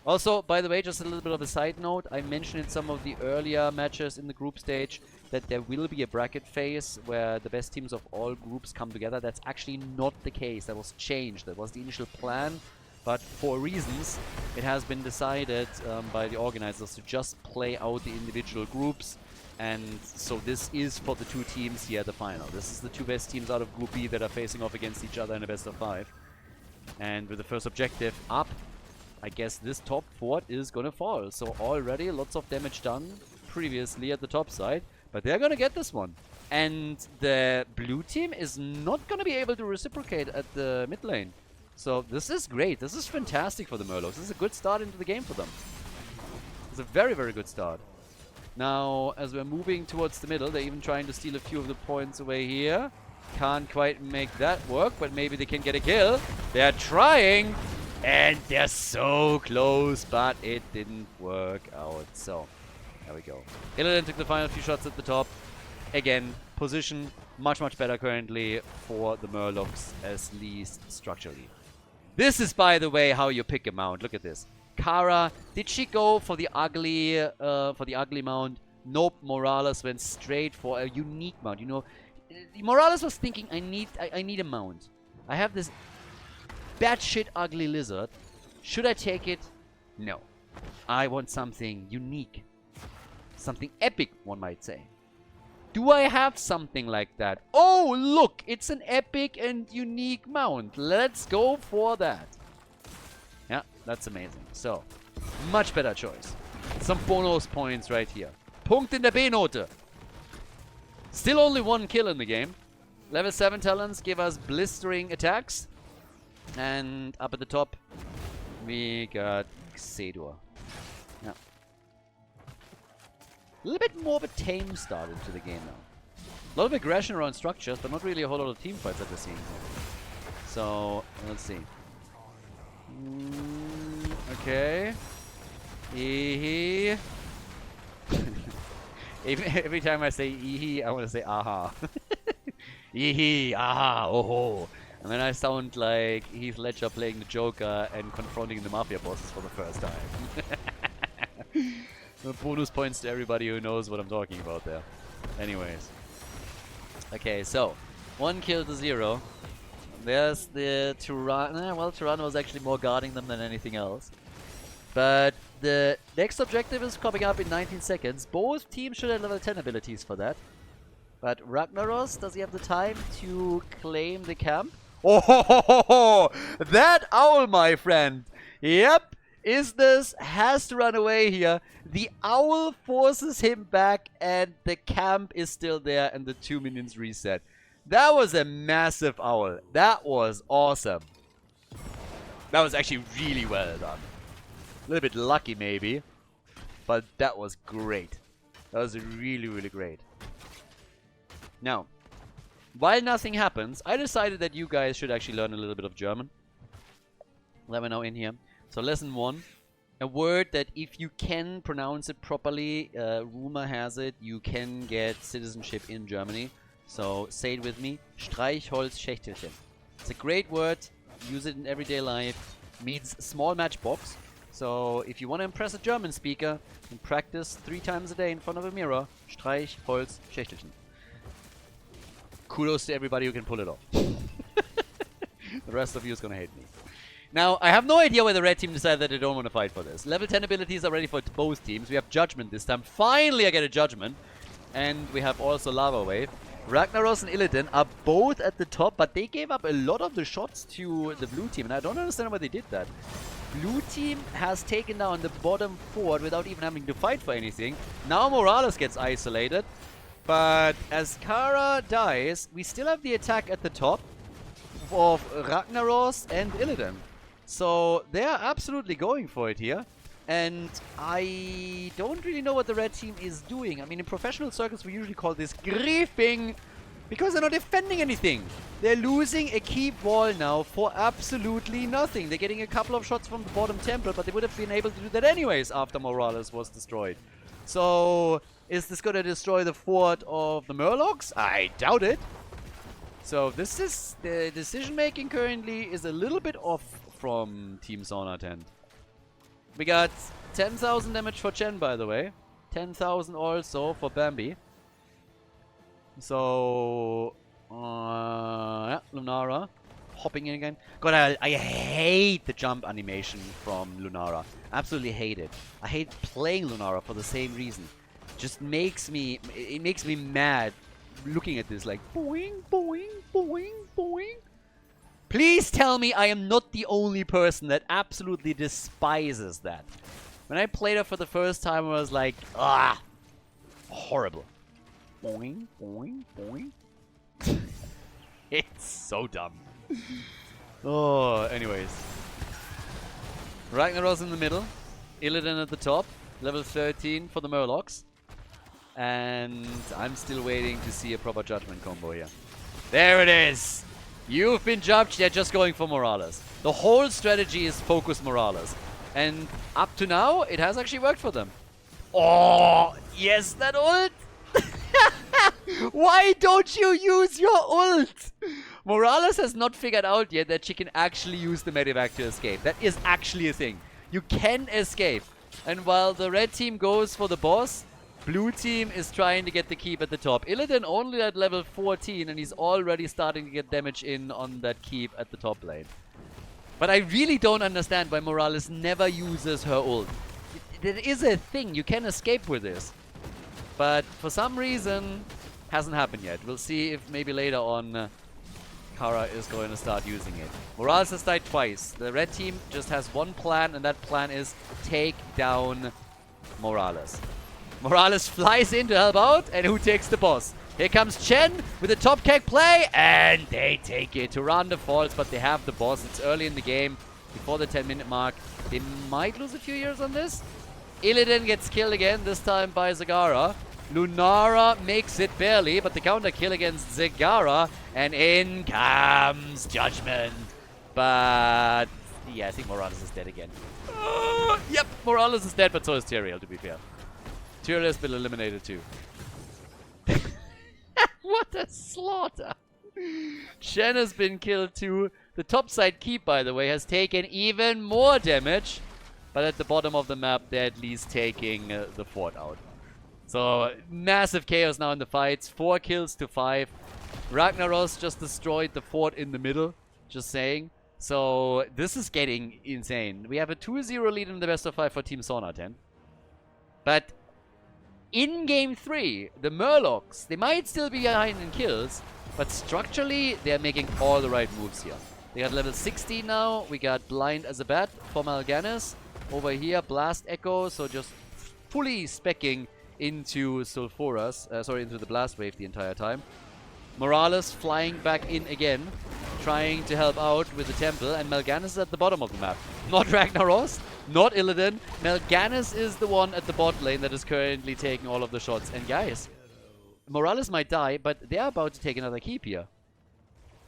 Also, by the way, just a little bit of a side note. I mentioned in some of the earlier matches in the group stage that there will be a bracket phase where the best teams of all groups come together. That's actually not the case. That was changed. That was the initial plan. But for reasons, it has been decided by the organizers to just play out the individual groups. And so this is for the 2 teams here at the final. This is the 2 best teams out of Group B that are facing off against each other in a best of 5. And with the first objective up, I guess this top fort is gonna fall. So already lots of damage done previously at the top side. But they're gonna get this one. And the blue team is not gonna be able to reciprocate at the mid lane. So this is great. This is fantastic for the Murlocs. This is a good start into the game for them. It's a very, very good start. Now, as we're moving towards the middle, they're even trying to steal a few of the points away here. Can't quite make that work, but maybe they can get a kill. They're trying, and they're so close, but it didn't work out. So, there we go. Illidan took the final few shots at the top. Again, position much, much better currently for the Murlocs, at least structurally. This is, by the way, how you pick a mount. Look at this. Kara, did she go for the ugly mount? Nope, Morales went straight for a unique mount. You know, Morales was thinking, I need a mount. I have this batshit ugly lizard. Should I take it? No. I want something unique. Something epic, one might say. Do I have something like that? Oh, look! It's an epic and unique mount. Let's go for that. Yeah, that's amazing. So, much better choice. Some bonus points right here. Punkt in der B-Note. Still only 1 kill in the game. Level 7 talents give us blistering attacks. And up at the top, we got Khaldor. Yeah. A little bit more of a tame start into the game now. A lot of aggression around structures, but not really a whole lot of team fights that we're seeing here. So, let's see. Okay. Eehee. Every time I say eehee, I want to say aha. Eehee, aha, oh. And then I sound like Heath Ledger playing the Joker and confronting the Mafia bosses for the first time. Bonus points to everybody who knows what I'm talking about there. Anyways. Okay, so 1 kill to 0. There's the Tyranno. Well, Tyranno was actually more guarding them than anything else. But the next objective is coming up in 19 seconds. Both teams should have level 10 abilities for that. But Ragnaros, does he have the time to claim the camp? Oh, ho, ho, ho, ho. That owl, my friend. Yep. Isthmus has to run away here. The owl forces him back and the camp is still there and the 2 minions reset. That was a massive owl. That was awesome. That was actually really well done. A little bit lucky maybe, but that was great. That was really, really great. Now, while nothing happens, I decided that you guys should actually learn a little bit of German. Let me know in here. So lesson 1, a word that if you can pronounce it properly, rumor has it, you can get citizenship in Germany. So say it with me, Streichholzschächtelchen. It's a great word, use it in everyday life, means small matchbox. So if you want to impress a German speaker, then practice 3 times a day in front of a mirror, Streichholzschächtelchen. Kudos to everybody who can pull it off. The rest of you is gonna hate me. Now, I have no idea why the red team decided that they don't want to fight for this. Level 10 abilities are ready for both teams. We have Judgment this time. Finally, I get a Judgment. And we have also Lava Wave. Ragnaros and Illidan are both at the top, but they gave up a lot of the shots to the blue team. And I don't understand why they did that. Blue team has taken down the bottom fort without even having to fight for anything. Now Morales gets isolated. But as Kara dies, we still have the attack at the top of Ragnaros and Illidan. So they are absolutely going for it here. And I don't really know what the red team is doing. I mean, in professional circles, we usually call this griefing because they're not defending anything. They're losing a keep wall now for absolutely nothing. They're getting a couple of shots from the bottom temple, but they would have been able to do that anyways after Morales was destroyed. So, is this going to destroy the fort of the Murlocs? I doubt it. So, this is... the decision-making currently is a little bit off from Team Sauna Tent. We got 10,000 damage for Chen, by the way. 10,000 also for Bambi. So, yeah, Lunara hopping in again. God, I hate the jump animation from Lunara. Absolutely hate it. I hate playing Lunara for the same reason. Just makes me, it makes me mad looking at this like boing, boing, boing, boing. Please tell me I am not the only person that absolutely despises that. When I played it for the first time, I was like, ah, horrible. Boing, boing, boing. It's so dumb. Oh, anyways. Ragnaros in the middle. Illidan at the top. Level 13 for the Murlocs. And I'm still waiting to see a proper judgment combo here. There it is! You've been judged, they're just going for Morales. The whole strategy is focus Morales. And up to now, it has actually worked for them. Oh, yes, that ult! Why don't you use your ult? Morales has not figured out yet that she can actually use the Medivac to escape. That is actually a thing. You can escape. And while the red team goes for the boss, blue team is trying to get the keep at the top. Illidan only at level 14 and he's already starting to get damage in on that keep at the top lane. But I really don't understand why Morales never uses her ult. there is a thing. You can escape with this. But for some reason, hasn't happened yet. We'll see if maybe later on Kara is going to start using it. Morales has died twice. The red team just has one plan, and that plan is take down Morales. Morales flies in to help out, and who takes the boss? Here comes Chen with a top kick play, and they take it. Turanda falls, but they have the boss. It's early in the game, before the 10-minute mark. They might lose a few years on this. Illidan gets killed again, this time by Zagara. Lunara makes it barely, but the counter kill against Zagara, and in comes Judgment. But yeah, I think Morales is dead again. Yep, Morales is dead, but so is Tyrael, to be fair. Tyrael has been eliminated too. What a slaughter! Shen has been killed too. The topside keep, by the way, has taken even more damage. But at the bottom of the map, they're at least taking the fort out. So, massive chaos now in the fights. 4 kills to 5. Ragnaros just destroyed the fort in the middle. Just saying. So, this is getting insane. We have a 2-0 lead in the best of 5 for Team Sauna 10. But in Game 3, the Murlocs, they might still be behind in kills, but structurally, they're making all the right moves here. They got level 16 now. We got Blind as a Bat for Mal'Ganis. Over here, Blast Echo, so just fully specking into Sulfuras, into the Blast Wave the entire time. Morales flying back in again, trying to help out with the Temple, and Mal'Ganis is at the bottom of the map. Not Ragnaros, not Illidan. Mal'Ganis is the one at the bot lane that is currently taking all of the shots. And guys, Morales might die, but they're about to take another keep here.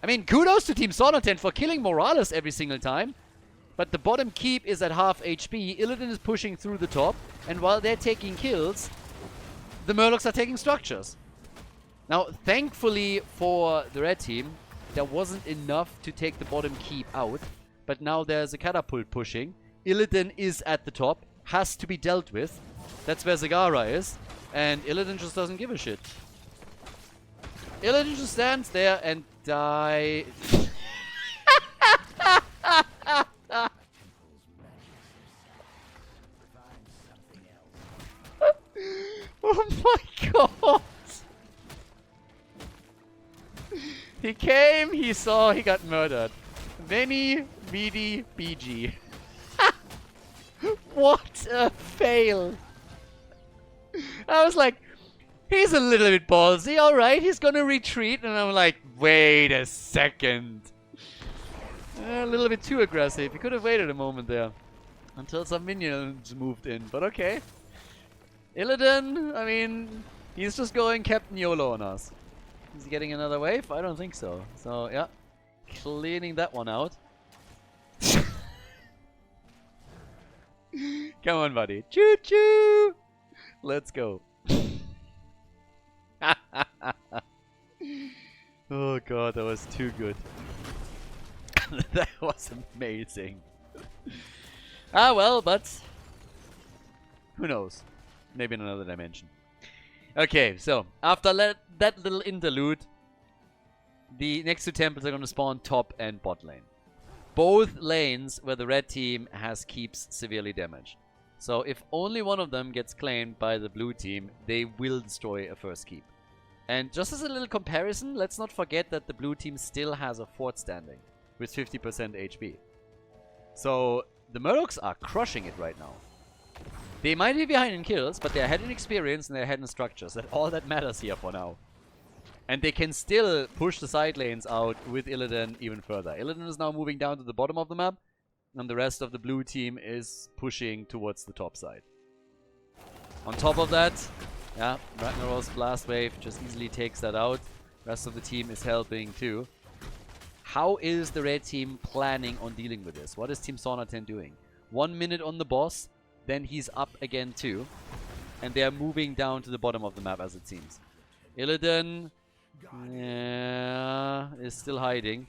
I mean, kudos to Team Sonaten for killing Morales every single time. But the bottom keep is at half HP. Illidan is pushing through the top. And while they're taking kills, the Murlocs are taking structures. Now, thankfully for the red team, there wasn't enough to take the bottom keep out. But now there's a catapult pushing. Illidan is at the top. Has to be dealt with. That's where Zagara is. And Illidan just doesn't give a shit. Illidan just stands there and die. Oh my god! He came, he saw, he got murdered. Veni, Vidi, BG. What a fail! I was like, he's a little bit ballsy, alright, he's gonna retreat, and I'm like, wait a second. A little bit too aggressive. He could have waited a moment there. Until some minions moved in, but okay. Illidan, I mean, he's just going Captain YOLO on us. Is he getting another wave? I don't think so. So, yeah. Cleaning that one out. Come on, buddy. Choo-choo! Let's go. Oh god, that was too good. That was amazing. Ah well, but who knows? Maybe in another dimension. Okay, so after that little interlude, the next two temples are going to spawn top and bot lane. Both lanes where the red team has keeps severely damaged. So if only one of them gets claimed by the blue team, they will destroy a first keep. And just as a little comparison, let's not forget that the blue team still has a fort standing with 50% HP. So the Murlocs are crushing it right now. They might be behind in kills, but they're ahead in experience and they're ahead in structures. That's all that matters here for now. And they can still push the side lanes out with Illidan even further. Illidan is now moving down to the bottom of the map, and the rest of the blue team is pushing towards the top side. On top of that, yeah, Ragnaros Blast Wave just easily takes that out. Rest of the team is helping too. How is the red team planning on dealing with this? What is Team Sauna 10 doing? 1 minute on the boss, then he's up again too. And they're moving down to the bottom of the map as it seems. Illidan is still hiding.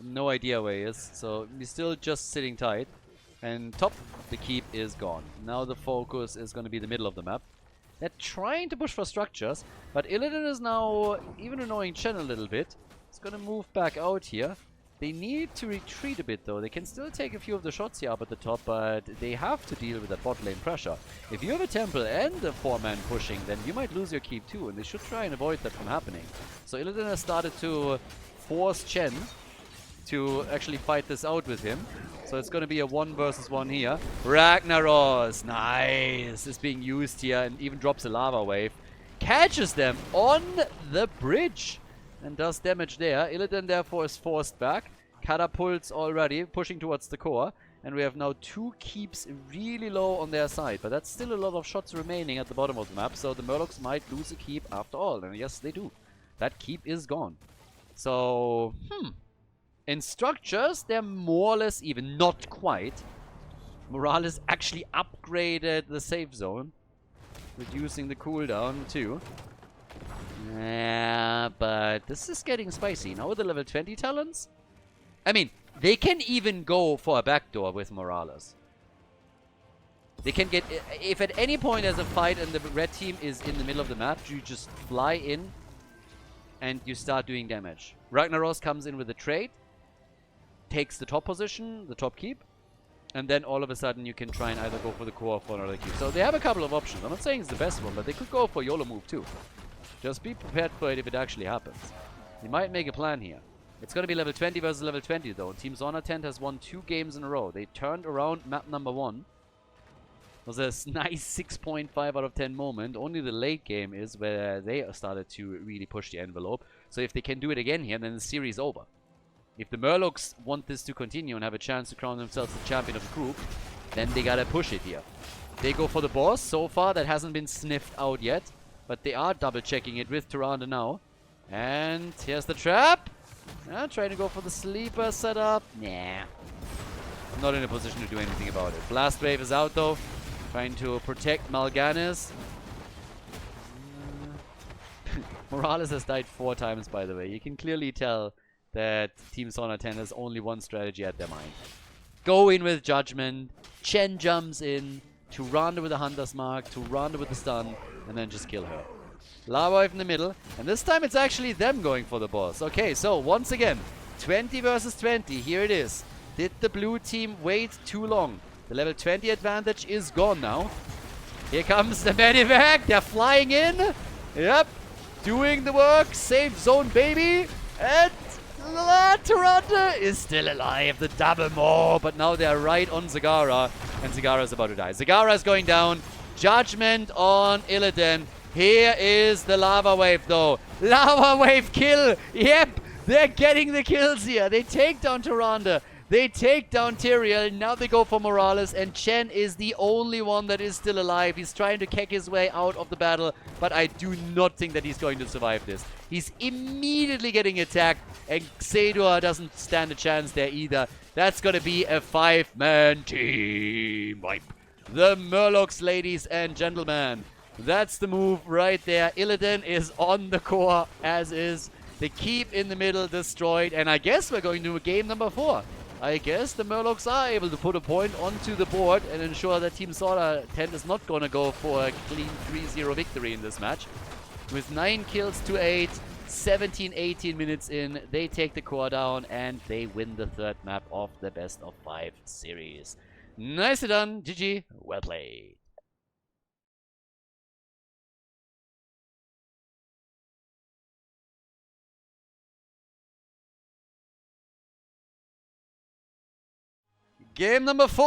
No idea where he is. So he's still just sitting tight. And top, the keep is gone. Now the focus is going to be the middle of the map. They're trying to push for structures. But Illidan is now even annoying Chen a little bit. He's going to move back out here. They need to retreat a bit though. They can still take a few of the shots here up at the top, but they have to deal with that bot lane pressure. If you have a temple and a 4-man pushing, then you might lose your keep too, and they should try and avoid that from happening. So Illidan has started to force Chen to actually fight this out with him. So it's going to be a 1 versus 1 here. Ragnaros, nice, is being used here and even drops a lava wave. Catches them on the bridge and does damage there. Illidan therefore is forced back. Catapults already, pushing towards the core. And we have now 2 keeps really low on their side. But that's still a lot of shots remaining at the bottom of the map. So the Murlocs might lose a keep after all. And yes, they do. That keep is gone. So, in structures, they're more or less even. Not quite. Morales actually upgraded the safe zone, reducing the cooldown too. Yeah, but this is getting spicy. Now with the level 20 talents, I mean, they can even go for a backdoor with Morales. They can get, if at any point there's a fight and the red team is in the middle of the map, you just fly in and you start doing damage. Ragnaros comes in with a trade, takes the top position, the top keep, and then all of a sudden you can try and either go for the core or for another keep. So they have a couple of options. I'm not saying it's the best one, but they could go for a YOLO move too. Just be prepared for it if it actually happens. You might make a plan here. It's going to be level 20 versus level 20 though. Team Zona Tent has won 2 games in a row. They turned around map number 1. It was a nice 6.5 out of 10 moment. Only the late game is where they started to really push the envelope. So if they can do it again here, then the series is over. If the Murlocs want this to continue and have a chance to crown themselves the champion of the group, then they gotta push it here. They go for the boss. So far, that hasn't been sniffed out yet. But they are double checking it with Tyrande now. And here's the trap. Trying to go for the sleeper setup. Nah. I'm not in a position to do anything about it. Blast Wave is out though. Trying to protect Mal'Ganis. Morales has died 4 times, by the way. You can clearly tell that Team Zona 10 has only one strategy at their mind. Go in with Judgment. Chen jumps in. Tyrande with a Hunter's Mark. Tyrande with the stun. And then just kill her. Lava Wave in the middle. And this time it's actually them going for the boss. Okay, so once again, 20 versus 20. Here it is. Did the blue team wait too long? The level 20 advantage is gone now. Here comes the medevac. They're flying in. Yep. Doing the work. Safe zone, baby. And Tyrande is still alive. The double more. But now they're right on Zagara. And Zagara is about to die. Zagara is going down. Judgment on Illidan. Here is the lava wave though. Lava wave kill. Yep. They're getting the kills here. They take down Tyrande. They take down Tyrael. Now they go for Morales. And Chen is the only one that is still alive. He's trying to keck his way out of the battle. But I do not think that he's going to survive this. He's immediately getting attacked. And Khaldor doesn't stand a chance there either. That's going to be a 5-man team wipe. The Murlocs, ladies and gentlemen. That's the move right there. Illidan is on the core, as is. The keep in the middle destroyed. And I guess we're going to game number 4. I guess the Murlocs are able to put a point onto the board and ensure that Team Zona 10 is not going to go for a clean 3-0 victory in this match. With 9 kills to 8, 17-18 minutes in, they take the core down and they win the 3rd map of the best of 5 series. Nicely done, GG, well played. Game number 4.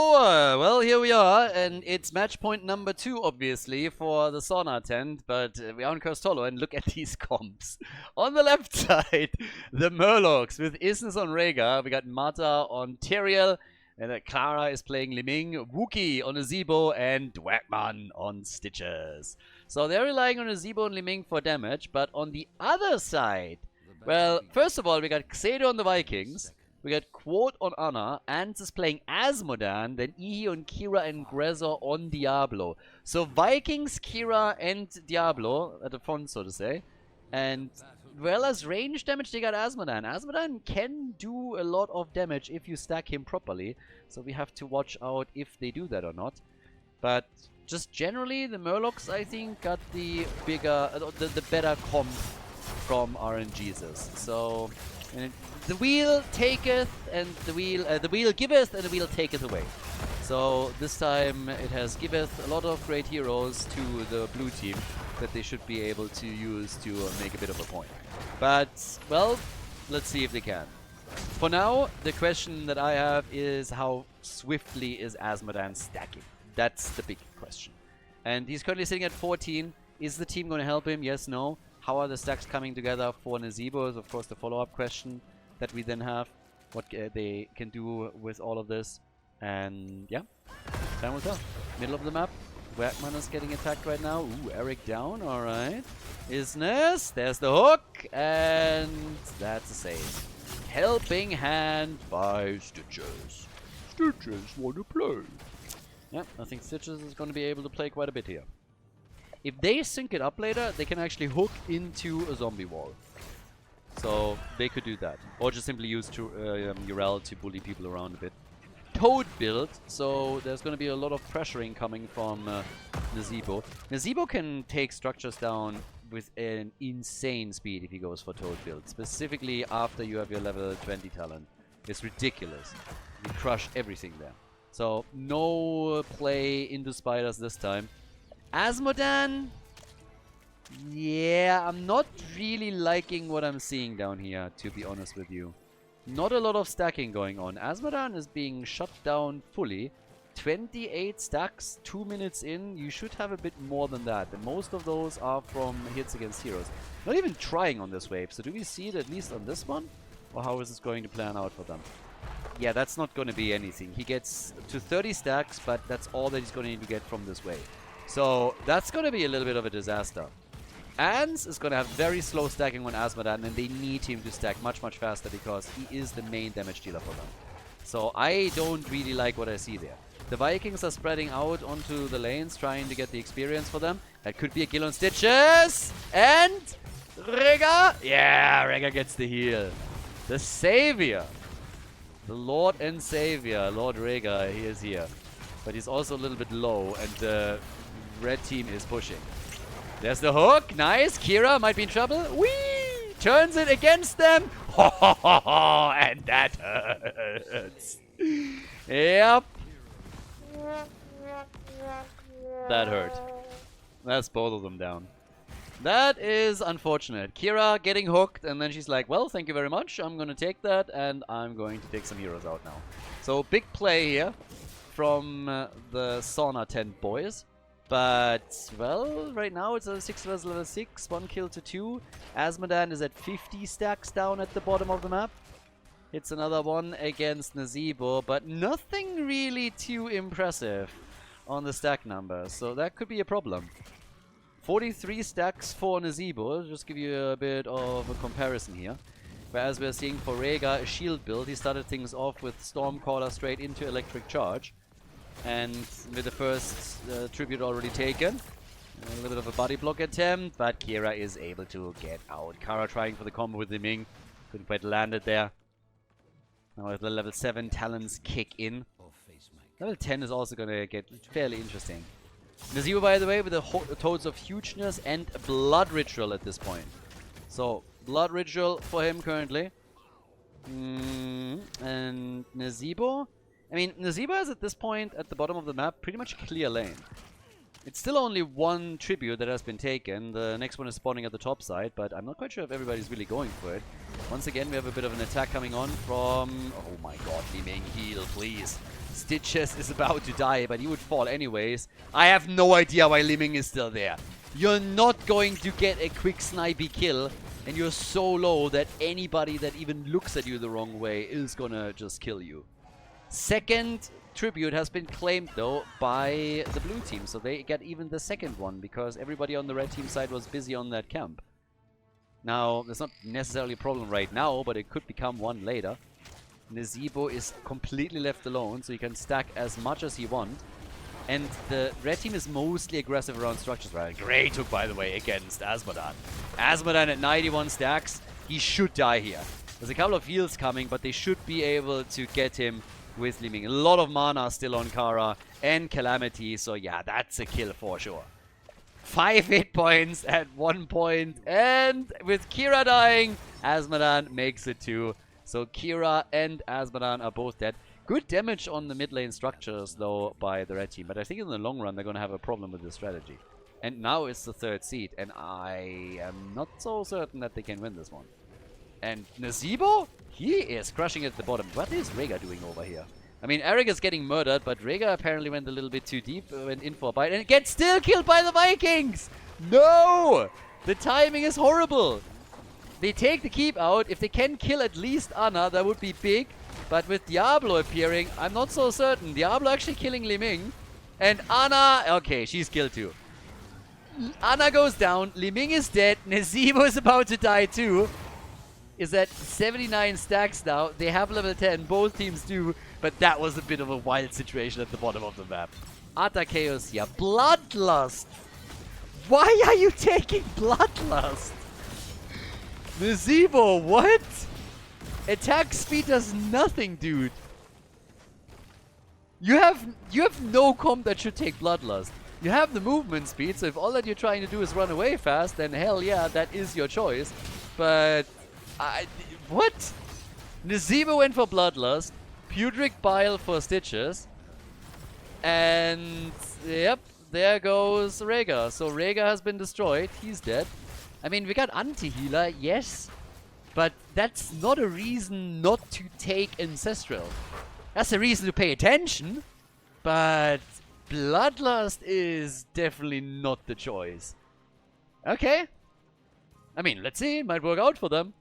Well, here we are, and it's match point number 2, obviously, for the Zona tent, but we are on Cursed Hollow, and look at these comps. On the left side, the Murlocs with Isnes on Rhaegar. We got Mata on Tyrael, and Clara is playing Liming, Wookie on Azebo, and Dwagman on Stitches. So they're relying on Azebo and Liming for damage, but on the other side, well, first of all, we got Khaldor on the Vikings. We got Quote on Anna, Ants is playing Asmodan, then Ihi on Kira and Grezor on Diablo. So Vikings, Kira, and Diablo at the front, so to say. And well, as range damage, they got Asmodan. Asmodan can do a lot of damage if you stack him properly. So we have to watch out if they do that or not. But just generally, the Murlocs, I think, got the bigger, the better comp from RNGesus. So And the wheel taketh, and the wheel giveth, and the wheel taketh away. So this time it has giveth a lot of great heroes to the blue team that they should be able to use to make a bit of a point. But, well, let's see if they can. For now, the question that I have is how swiftly is Azmodan stacking? That's the big question. And he's currently sitting at 14. Is the team going to help him? Yes, no. How are the stacks coming together for Nazeebo is, of course, the follow-up question that we then have. What they can do with all of this. And, yeah, time will tell. Middle of the map. Werkman is getting attacked right now. Ooh, Eric down. All right. Isness. There's the hook. And that's a save. Helping hand by Stitches. Stitches wanna play. Yeah, I think Stitches is gonna be able to play quite a bit here. If they sync it up later, they can actually hook into a zombie wall. So they could do that. Or just simply use Urel to bully people around a bit. Toad build, so there's going to be a lot of pressuring coming from Nazeebo. Nazeebo can take structures down with an insane speed if he goes for Toad build. Specifically after you have your level 20 talent. It's ridiculous. You crush everything there. So no play into spiders this time. Azmodan, yeah, I'm not really liking what I'm seeing down here, to be honest with you. Not a lot of stacking going on. Azmodan is being shut down fully. 28 stacks, 2 minutes in. You should have a bit more than that. And most of those are from hits against heroes. Not even trying on this wave. So do we see it at least on this one? Or how is this going to plan out for them? Yeah, that's not going to be anything. He gets to 30 stacks, but that's all that he's going to need to get from this wave. So that's going to be a little bit of a disaster. Ans is going to have very slow stacking on Azmodan, and they need him to stack much, much faster because he is the main damage dealer for them. So I don't really like what I see there. The Vikings are spreading out onto the lanes, trying to get the experience for them. That could be a kill on Stitches. And Rega. Yeah, Rega gets the heal. The Savior. The Lord and Savior, Lord Rega, he is here. But he's also a little bit low, and the red team is pushing. There's the hook. Nice. Kira might be in trouble. Whee! Turns it against them. Ho ho ho ho! And that hurts. Yep. That hurt. That's both of them down. That is unfortunate. Kira getting hooked, and then she's like, well, thank you very much. I'm going to take that, and I'm going to take some heroes out now. So, big play here from the sauna tent boys. But, well, right now it's a 6 versus level 6, 1 kill to 2. Azmodan is at 50 stacks down at the bottom of the map. It's another one against Nazeebo, but nothing really too impressive on the stack number. So that could be a problem. 43 stacks for Nazeebo, just give you a bit of a comparison here. Whereas we're seeing for Rega a shield build, he started things off with Stormcaller straight into Electric Charge. And with the first tribute already taken, a little bit of a body block attempt, but Kira is able to get out. Kara trying for the combo with the Ming, couldn't quite land it there. Now the level 7 talents kick in. Level 10 is also going to get fairly interesting. Nazeebo, by the way, with the Toads of Hugeness and Blood Ritual at this point. So, Blood Ritual for him currently. And Nazeebo? I mean, Nazeebo is at this point at the bottom of the map pretty much clear lane. It's still only one tribute that has been taken. The next one is spawning at the top side, but I'm not quite sure if everybody's really going for it. Once again, we have a bit of an attack coming on from... Oh my god, Li Ming, heal, please. Stitches is about to die, but he would fall anyways. I have no idea why Li Ming is still there. You're not going to get a quick snipey kill, and you're so low that anybody that even looks at you the wrong way is gonna just kill you. Second tribute has been claimed though by the blue team, so they get even the second one because everybody on the red team side was busy on that camp. Now, there's not necessarily a problem right now, but it could become one later. Nazeebo is completely left alone, so he can stack as much as he wants. And the red team is mostly aggressive around structures, right? Great hook, by the way, against Azmodan. Azmodan at 91 stacks. He should die here. There's a couple of heals coming, but they should be able to get him with Li Ming. A lot of mana still on Kara and Calamity, so yeah, that's a kill for sure. 5 hit points at 1 point. And with Kira dying, Azmodan makes it 2. So Kira and Azmodan are both dead. Good damage on the mid lane structures, though, by the red team. But I think in the long run, they're going to have a problem with this strategy. And now it's the 3rd seed. And I am not so certain that they can win this one. And Nazeebo? He is crushing it at the bottom. What is Rhaegar doing over here? I mean, Eric is getting murdered, but Rhaegar apparently went a little bit too deep, went in for a bite, and gets still killed by the Vikings! No! The timing is horrible! They take the keep out. If they can kill at least Ana, that would be big. But with Diablo appearing, I'm not so certain. Diablo actually killing Li Ming. And Ana, okay, she's killed too. Ana goes down, Li Ming is dead, Nazeebo is about to die too. Is at 79 stacks now. They have level 10, both teams do. But that was a bit of a wild situation at the bottom of the map. Artakeos here. Bloodlust! Why are you taking Bloodlust? Nazeebo, what? Attack speed does nothing, dude. You have no comp that should take Bloodlust. You have the movement speed, so if all that you're trying to do is run away fast, then hell yeah, that is your choice. But what? Nazeebo went for Bloodlust, Pudric Bile for Stitches, and yep, there goes Rhaegar. So Rhaegar has been destroyed, he's dead. I mean, we got anti-healer, yes, but that's not a reason not to take Ancestral. That's a reason to pay attention, but Bloodlust is definitely not the choice. Okay. I mean, let's see, it might work out for them.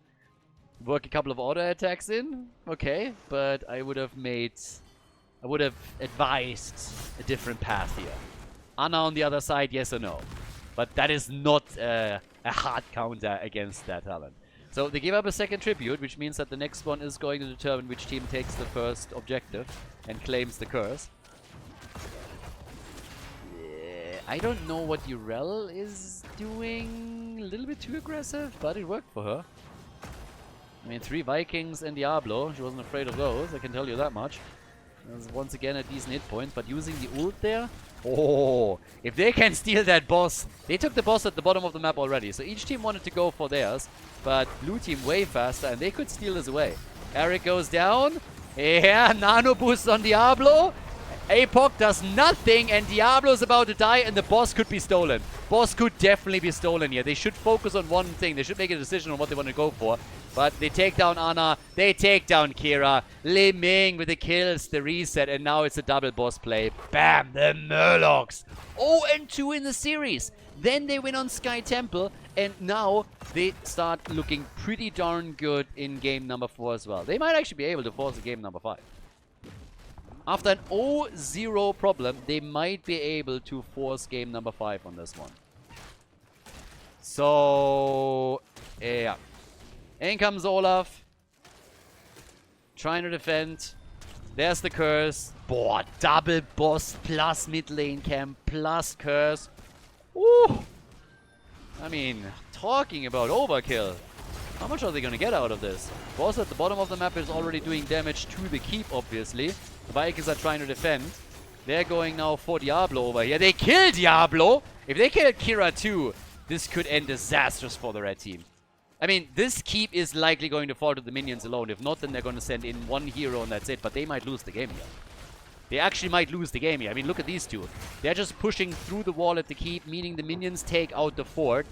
Work a couple of auto attacks in, okay, but I would have advised a different path here. Ana on the other side, yes or no? But that is not a hard counter against that talent. So they give up a second tribute, which means that the next one is going to determine which team takes the first objective and claims the curse. I don't know what Urel is doing. A little bit too aggressive, but it worked for her. I mean, 3 Vikings and Diablo. She wasn't afraid of those, I can tell you that much. There's once again a decent hit point, but using the ult there. Oh, if they can steal that boss. They took the boss at the bottom of the map already, so each team wanted to go for theirs, but blue team way faster, and they could steal this away. Eric goes down. Yeah, nano boost on Diablo. Apoc does nothing, and Diablo's about to die, and the boss could be stolen. Boss could definitely be stolen here. They should focus on one thing. They should make a decision on what they want to go for. But they take down Ana. They take down Kira. Li Ming with the kills, the reset, and now it's a double boss play. Bam! The Murlocs. 0-2 in the series. Then they win on Sky Temple, and now they start looking pretty darn good in game number 4 as well. They might actually be able to force a game number 5. After an 0-0 problem, they might be able to force game number 5 on this one. So, yeah. In comes Olaf. Trying to defend. There's the curse. Boah, double boss plus mid lane camp plus curse. Ooh. I mean, talking about overkill. How much are they going to get out of this? Boss at the bottom of the map is already doing damage to the keep, obviously. The Vikings are trying to defend. They're going now for Diablo over here. They kill Diablo! If they kill Kira too, this could end disastrous for the red team. I mean, this keep is likely going to fall to the minions alone. If not, then they're going to send in one hero and that's it. But they might lose the game here. They actually might lose the game here. I mean, look at these two. They're just pushing through the wall at the keep, meaning the minions take out the fort.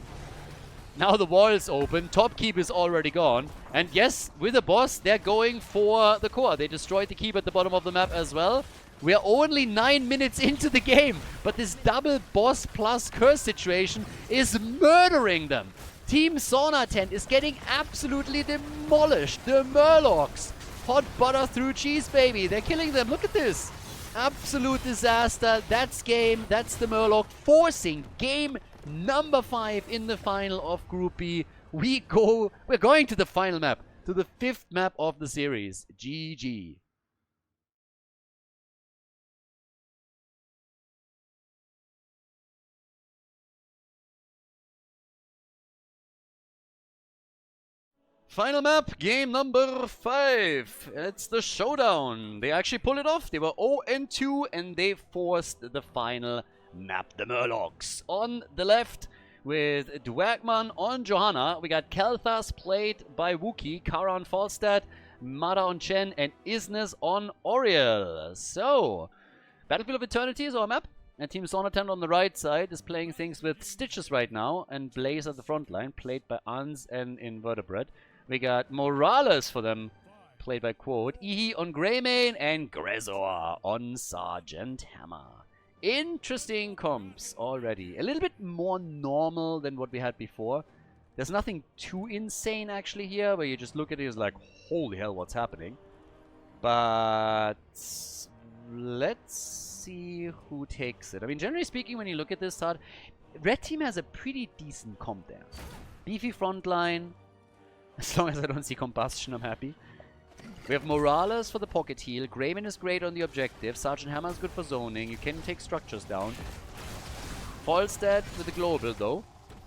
Now the wall is open. Top keep is already gone. And yes, with a boss, they're going for the core. They destroyed the keep at the bottom of the map as well. We're only 9 minutes into the game. But this double boss plus curse situation is murdering them. Team Sauna Tent is getting absolutely demolished. The Murlocs. Hot butter through cheese, baby. They're killing them. Look at this. Absolute disaster. That's game. That's the Murloc forcing game number 5 in the final of Group B. We're going to the final map. To the 5th map of the series. GG. Final map, game number 5. It's the showdown. They actually pulled it off. They were 0-2 and they forced the final map the Murlocs. On the left, with Dwagman on Johanna, we got Kelthas played by Wookie, Kara on Falstad, Mara on Chen, and Isnes on Oriel. So, Battlefield of Eternity is our map. And Team Sonatan on the right side is playing things with Stitches right now, and Blaze at the front line, played by Ans and Invertebrate. We got Morales for them, played by Quote, Ihi on Greymane, and Grezor on Sergeant Hammer. Interesting comps already. A little bit more normal than what we had before. There's nothing too insane actually here, where you just look at it as like, holy hell, what's happening? But let's see who takes it. I mean, generally speaking, when you look at this start, Red Team has a pretty decent comp there. Beefy frontline. As long as I don't see Combustion, I'm happy. We have Morales for the pocket heal. Greymane is great on the objective. Sergeant Hammer is good for zoning. You can take structures down. Falstad with the global though.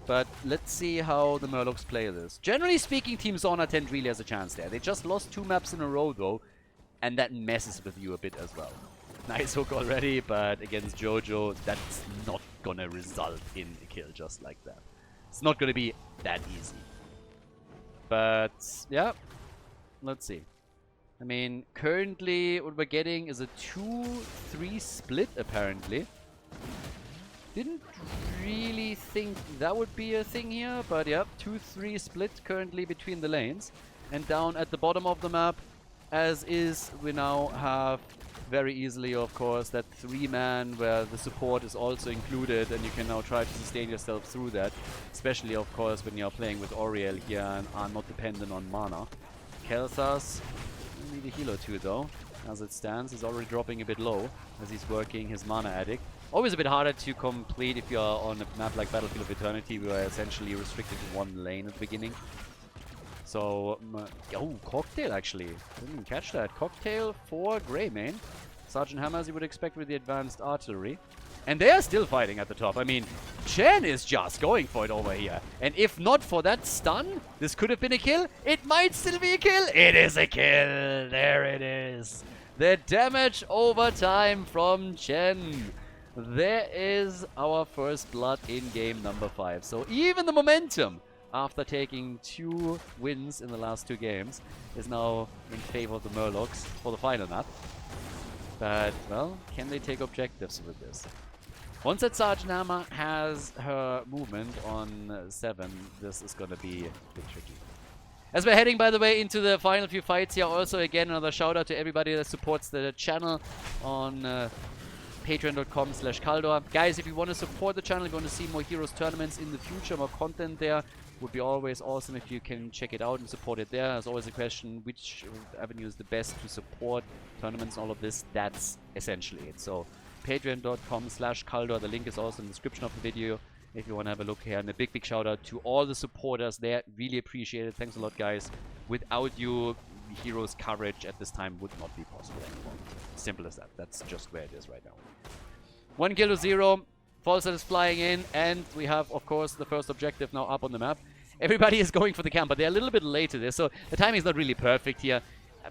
But let's see how the Murlocs play this. Generally speaking, Team Sonatan really has a chance there. They just lost 2 maps in a row though. And that messes with you a bit as well. Nice hook already, but against Jojo, that's not gonna result in a kill just like that. It's not gonna be that easy. But, yeah. Let's see. I mean, currently what we're getting is a 2-3 split, apparently. Didn't really think that would be a thing here, but yeah, 2-3 split currently between the lanes. And down at the bottom of the map, as is, we now have very easily, of course, that 3-man where the support is also included, and you can now try to sustain yourself through that. Especially, of course, when you're playing with Oriel here and are not dependent on mana. Kelthas, need a heal or two though. As it stands, he's already dropping a bit low as he's working his mana addict. Always a bit harder to complete if you're on a map like Battlefield of Eternity, where you're essentially restricted to one lane at the beginning. So, oh, Cocktail actually. Didn't even catch that. Cocktail for Greymane. Sergeant Hammer, as you would expect with the advanced artillery. And they are still fighting at the top. I mean, Chen is just going for it over here. And if not for that stun, this could have been a kill. It might still be a kill. It is a kill. There it is. The damage over time from Chen. There is our first blood in game number 5. So even the momentum, after taking 2 wins in the last 2 games, is now in favor of the Murlocs for the final map. But, well, can they take objectives with this? Once that Sergeant Hammer has her movement on 7, this is going to be a bit tricky. As we're heading, by the way, into the final few fights here, also again another shout out to everybody that supports the channel on patreon.com/Khaldor. Guys, if you want to support the channel, if you want to see more Heroes tournaments in the future, more content there, would be always awesome if you can check it out and support it there. There's always a question, which avenue is the best to support tournaments and all of this. That's essentially it. So patreon.com/Khaldor. The link is also in the description of the video if you want to have a look here. And a big shout out to all the supporters there. Really appreciate it. Thanks a lot, guys. Without you, Heroes coverage at this time would not be possible anymore. Simple as that. That's just where it is right now. 1 kill to 0. Falstad is flying in, and we have, of course, the first objective now up on the map. Everybody is going for the camp, but they're a little bit late to this, so the timing is not really perfect here,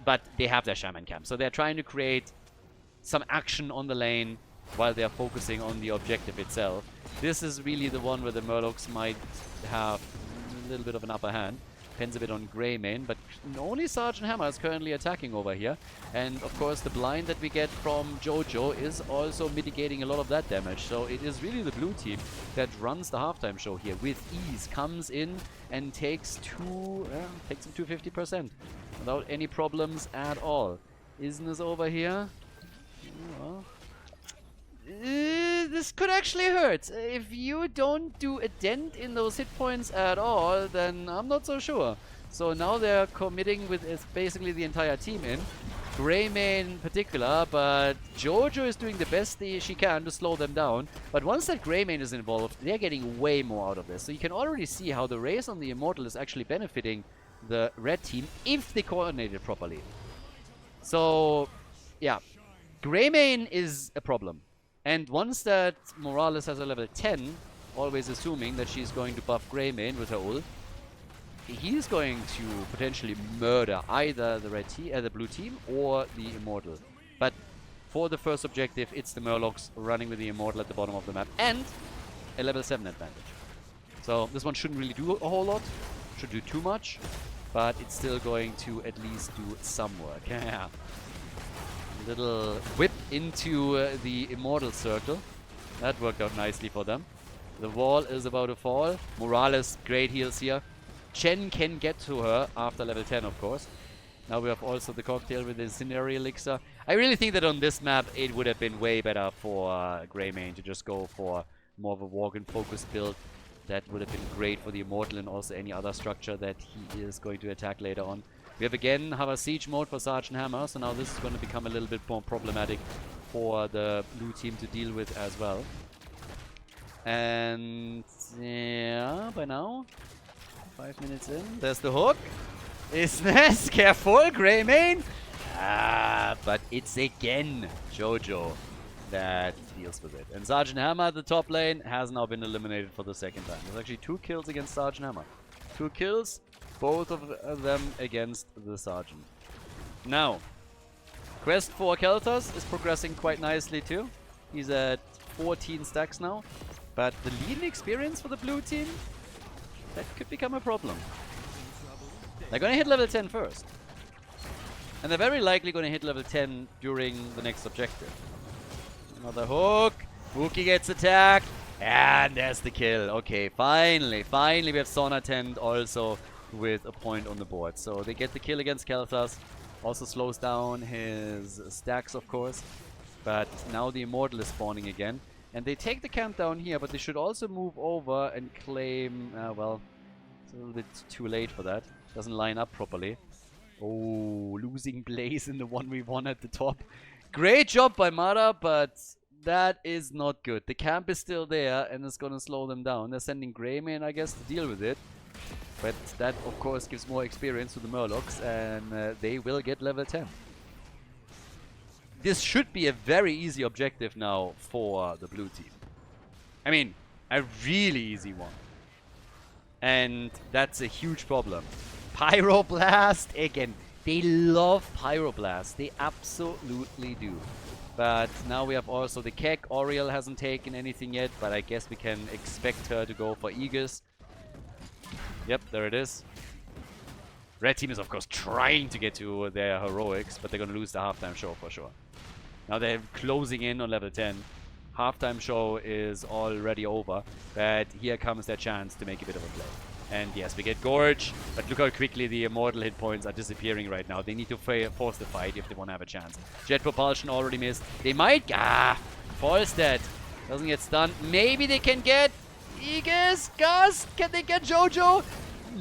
but they have their Shaman camp. So they're trying to create some action on the lane while they're focusing on the objective itself. This is really the one where the Murlocs might have a little bit of an upper hand. Depends a bit on Greymane, but only Sergeant Hammer is currently attacking over here. And of course the blind that we get from Jojo is also mitigating a lot of that damage. So it is really the blue team that runs the halftime show here with ease. Comes in and takes him to 50% without any problems at all. Isness over here. Well, this could actually hurt. If you don't do a dent in those hit points at all, then I'm not so sure. So now they're committing with basically the entire team in. Greymane in particular, but Jojo is doing the best she can to slow them down. But once that Greymane is involved, they're getting way more out of this. So you can already see how the race on the Immortal is actually benefiting the red team if they coordinate it properly. So, yeah. Greymane is a problem. And once that Morales has a level 10, always assuming that she's going to buff Greymane with her ult, he's going to potentially murder either the the blue team or the Immortal. But For the first objective, it's the Murlocs running with the Immortal at the bottom of the map. And a level 7 advantage. So this one shouldn't really do a whole lot. Should do too much. But it's still going to at least do some work. Yeah. Little whip into the Immortal circle. That worked out nicely for them. The wall is about to fall. Morales, great heals here. Chen can get to her after level 10, of course. Now we have also the cocktail with the Incendiary Elixir. I really think that on this map, it would have been way better for Greymane to just go for more of a walk-and-focus build. That would have been great for the Immortal and also any other structure that he is going to attack later on. We have again Hover Siege mode for Sergeant Hammer, so now this is going to become a little bit more problematic for the blue team to deal with as well. And yeah, by now, 5 minutes in, there's the hook. Is this careful, Greymane? But it's again Jojo that deals with it. And Sergeant Hammer at the top lane has now been eliminated for the second time. There's actually 2 kills against Sergeant Hammer. 2 kills, both of them against the Sergeant. Now, quest for Kelthas is progressing quite nicely too. He's at 14 stacks now. But the leading experience for the blue team, that could become a problem. They're going to hit level 10 first. And they're very likely going to hit level 10 during the next objective. Another hook. Wookie gets attacked. And there's the kill. Okay, finally we have Sonatent also with a point on the board. So they get the kill against Kelthas. Also slows down his stacks, of course. But now the Immortal is spawning again. And they take the camp down here, but they should also move over and claim... well, it's a little bit too late for that. Doesn't line up properly. Oh, losing Blaze in the 1v1 at the top. Great job by Mara, but that is not good. The camp is still there and it's going to slow them down. They're sending Greymane, I guess, to deal with it. But that, of course, gives more experience to the Murlocs and they will get level 10. This should be a very easy objective now for the blue team. I mean, a really easy one. And that's a huge problem. Pyroblast, again, they love Pyroblast. They absolutely do. But now we have also the Keck. Oriel hasn't taken anything yet, but I guess we can expect her to go for Aegis. Yep, there it is. Red team is, of course, trying to get to their heroics, but they're going to lose the halftime show for sure. Now they're closing in on level 10. Halftime show is already over, but here comes their chance to make a bit of a play. And yes, we get Gorge, but look how quickly the Immortal hit points are disappearing right now. They need to force the fight if they want to have a chance. Jet Propulsion already missed. They might... falls dead. Doesn't get stunned. Maybe they can get Aegis, Gust. Can they get Jojo?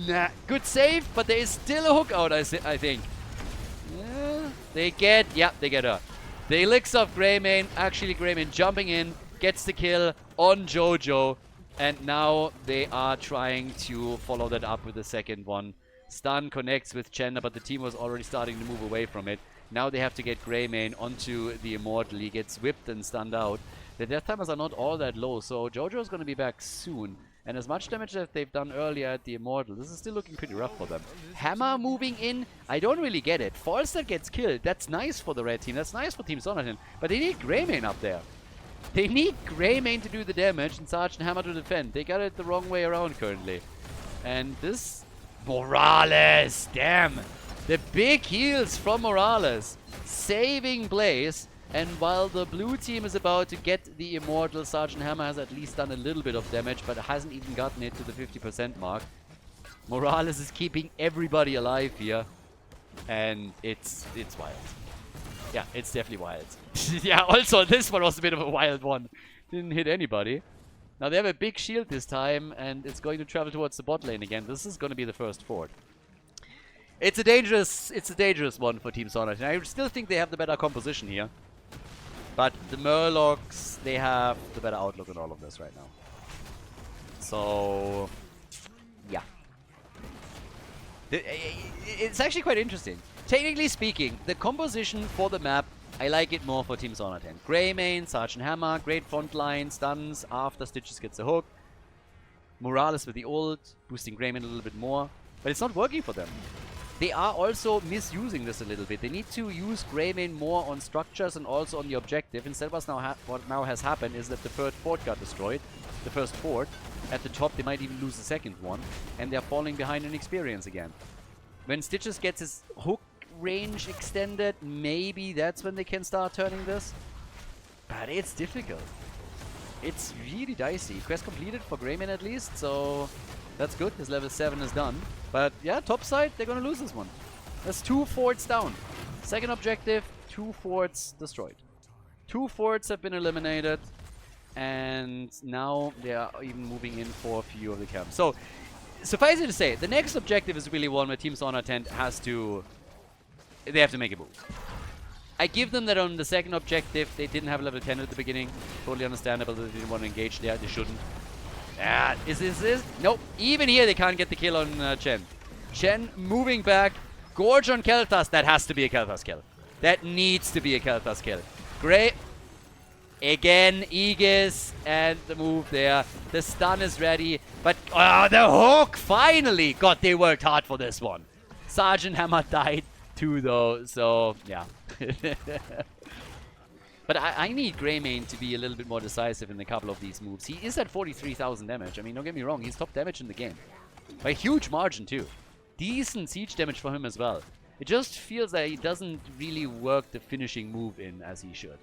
Nah, good save, but there is still a hook out, I think. Yeah, they get her. The Elixir of Greymane, actually Greymane jumping in, gets the kill on Jojo. And now they are trying to follow that up with the second one. Stun connects with Chandler, but the team was already starting to move away from it. Now they have to get Greymane onto the Immortal. He gets whipped and stunned out. The death timers are not all that low, so Jojo is going to be back soon. And as much damage as they've done earlier at the Immortal, this is still looking pretty rough for them. Hammer moving in, I don't really get it. Falstad gets killed. That's nice for the red team. That's nice for Team Sonatin. But they need Greymane up there. They need Greymane to do the damage and Sergeant Hammer to defend. They got it the wrong way around currently. And this... Morales! Damn! The big heals from Morales. Saving Blaze. And while the blue team is about to get the Immortal, Sergeant Hammer has at least done a little bit of damage, but hasn't even gotten it to the 50% mark. Morales is keeping everybody alive here. And it's wild. Yeah, it's definitely wild. Yeah, also this one was a bit of a wild one. Didn't hit anybody. Now they have a big shield this time, and it's going to travel towards the bot lane again. This is going to be the first fort. It's a dangerous one for Team Sonatin. I still think they have the better composition here. But the Murlocs, they have the better outlook on all of this right now. So, yeah. It's actually quite interesting. Technically speaking, the composition for the map, I like it more for Team Sonatin. Greymane, Sergeant Hammer, great front line, stuns after Stitches gets a hook. Morales with the ult, boosting Greymane a little bit more. But it's not working for them. they are also misusing this a little bit. They need to use Greymane more on structures and also on the objective. Instead, what now has happened is that the third fort got destroyed. The first fort. At the top, they might even lose the second one. And they're falling behind in experience again. When Stitches gets his hook range extended, maybe that's when they can start turning this. But it's difficult. It's really dicey. Quest completed for Greymane at least, so that's good. His level 7 is done. But yeah, top side, they're gonna lose this one. That's 2 forts down. Second objective, 2 forts destroyed. 2 forts have been eliminated. And now they are even moving in for a few of the camps. So, suffice it to say, the next objective is really one where Team Sauna Tent has to... They have to make a move. I give them that on the second objective, they didn't have level 10 at the beginning. Totally understandable that they didn't want to engage there. They shouldn't. Ah, is this? Nope. Even here, they can't get the kill on Chen. Chen moving back. Gorge on Kel'Thas. That has to be a Kel'Thas kill. That needs to be a Kel'Thas kill. Great. Again, Aegis, and the move there. The stun is ready, but the hook, finally! God, they worked hard for this one. Sergeant Hammer died too, though, so, yeah. But I need Greymane to be a little bit more decisive in a couple of these moves. He is at 43,000 damage. I mean, don't get me wrong, he's top damage in the game. By a huge margin, too. Decent siege damage for him as well. It just feels like he doesn't really work the finishing move in as he should.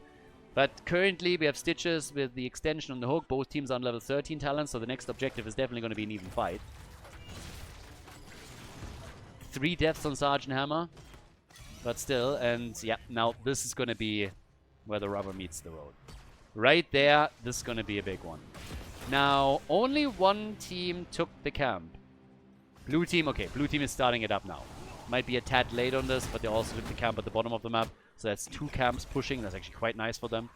But currently, we have Stitches with the extension on the hook. Both teams are on level 13 talents, so the next objective is definitely going to be an even fight. 3 deaths on Sergeant Hammer. But still, and yeah, now this is going to be where the rubber meets the road. Right there, this is going to be a big one. Now, only one team took the camp. Blue team, okay, blue team is starting it up now. Might be a tad late on this, but they also took the camp at the bottom of the map. So that's 2 camps pushing. That's actually quite nice for them.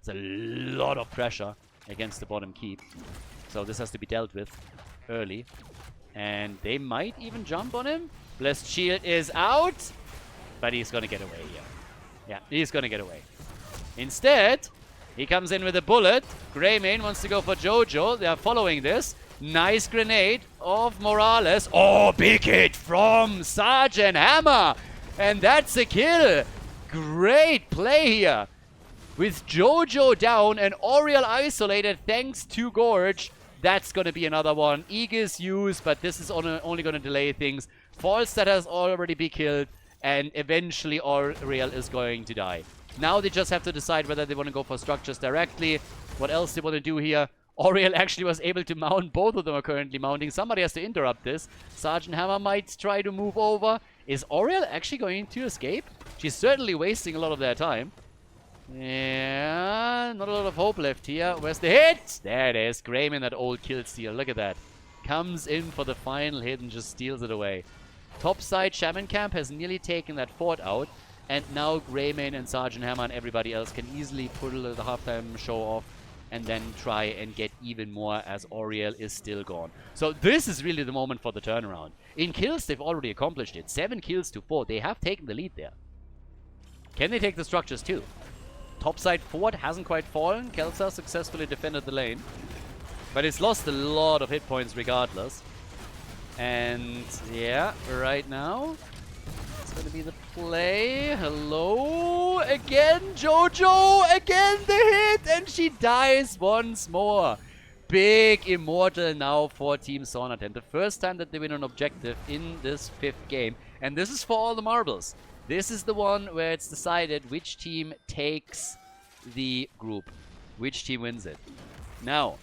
It's a lot of pressure against the bottom keep. So this has to be dealt with early. And they might even jump on him. Blessed Shield is out. But he's going to get away here. Yeah, he's going to get away. Instead, he comes in with a bullet. Greymane wants to go for Jojo. They are following this. Nice grenade of Morales. Oh, big hit from Sergeant Hammer. And that's a kill. Great play here. With Jojo down and Oriel isolated thanks to Gorge. That's going to be another one. Aegis used, but this is only going to delay things. Falstad has already been killed. And eventually Oriel is going to die. Now they just have to decide whether they want to go for structures directly. What else they want to do here. Oriel actually was able to mount. Both of them are currently mounting. Somebody has to interrupt this. Sergeant Hammer might try to move over. Is Oriel actually going to escape? She's certainly wasting a lot of their time. Yeah, not a lot of hope left here. Where's the hit? There it is. Greymane, that old kill steal. Look at that. Comes in for the final hit and just steals it away. Topside Shaman Camp has nearly taken that fort out. And now Greymane and Sergeant Hammer and everybody else can easily pull the halftime show off. And then try and get even more as Oriel is still gone. So this is really the moment for the turnaround. In kills, they've already accomplished it. 7 kills to 4. They have taken the lead there. Can they take the structures too? Topside fort hasn't quite fallen. Kelsa successfully defended the lane. But it's lost a lot of hit points regardless. And yeah, right now, it's going to be the play. Hello again, Jojo. Again the hit. And she dies once more. Big immortal now for Team Sauna Tent. The first time that they win an objective in this 5th game. And this is for all the marbles. This is the one where it's decided which team takes the group. Which team wins it. Now,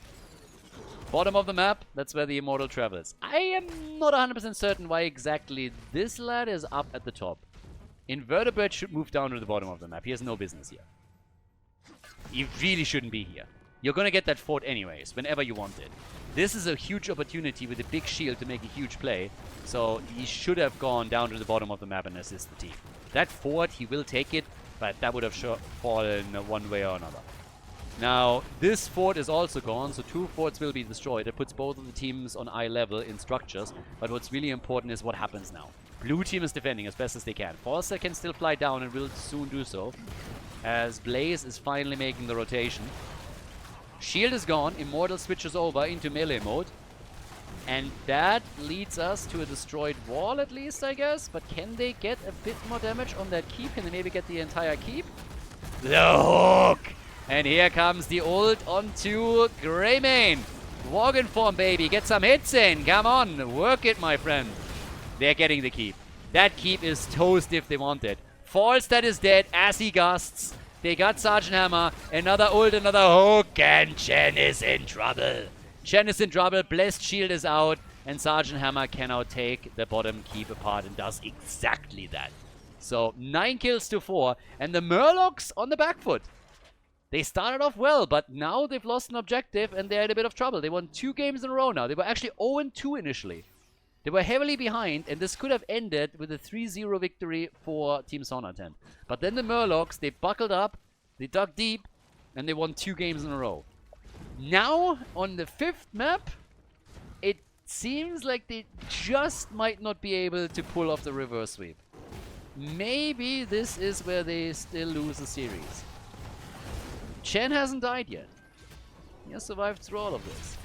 bottom of the map, that's where the Immortal travels. I am not 100% certain why exactly this lad is up at the top. Invertebrate should move down to the bottom of the map. He has no business here. He really shouldn't be here. You're gonna get that fort anyways, whenever you want it. This is a huge opportunity with a big shield to make a huge play. So he should have gone down to the bottom of the map and assist the team. That fort, he will take it, but that would have fallen one way or another. Now, this fort is also gone, so 2 forts will be destroyed. It puts both of the teams on eye level in structures. But what's really important is what happens now. Blue team is defending as best as they can. Forster can still fly down and will soon do so. As Blaze is finally making the rotation. Shield is gone. Immortal switches over into melee mode. And that leads us to a destroyed wall at least, I guess. But can they get a bit more damage on that keep? Can they maybe get the entire keep? The hook! And here comes the ult onto Greymane. Worgen form, baby. Get some hits in. Come on. Work it, my friend. They're getting the keep. That keep is toast if they want it. Falstad is dead as he gusts. They got Sergeant Hammer. Another ult, another hook. And Chen is in trouble. Chen is in trouble. Blessed Shield is out. And Sergeant Hammer can now take the bottom keep apart and does exactly that. So 9 kills to 4. And the Murlocs on the back foot. They started off well, but now they've lost an objective and they're in a bit of trouble. They won 2 games in a row now. They were actually 0-2 initially. They were heavily behind, and this could have ended with a 3-0 victory for Team Sonatent. But then the Murlocs, they buckled up, they dug deep, and they won 2 games in a row. Now, on the 5th map, it seems like they just might not be able to pull off the reverse sweep. Maybe this is where they still lose the series. Chen hasn't died yet. He has survived through all of this.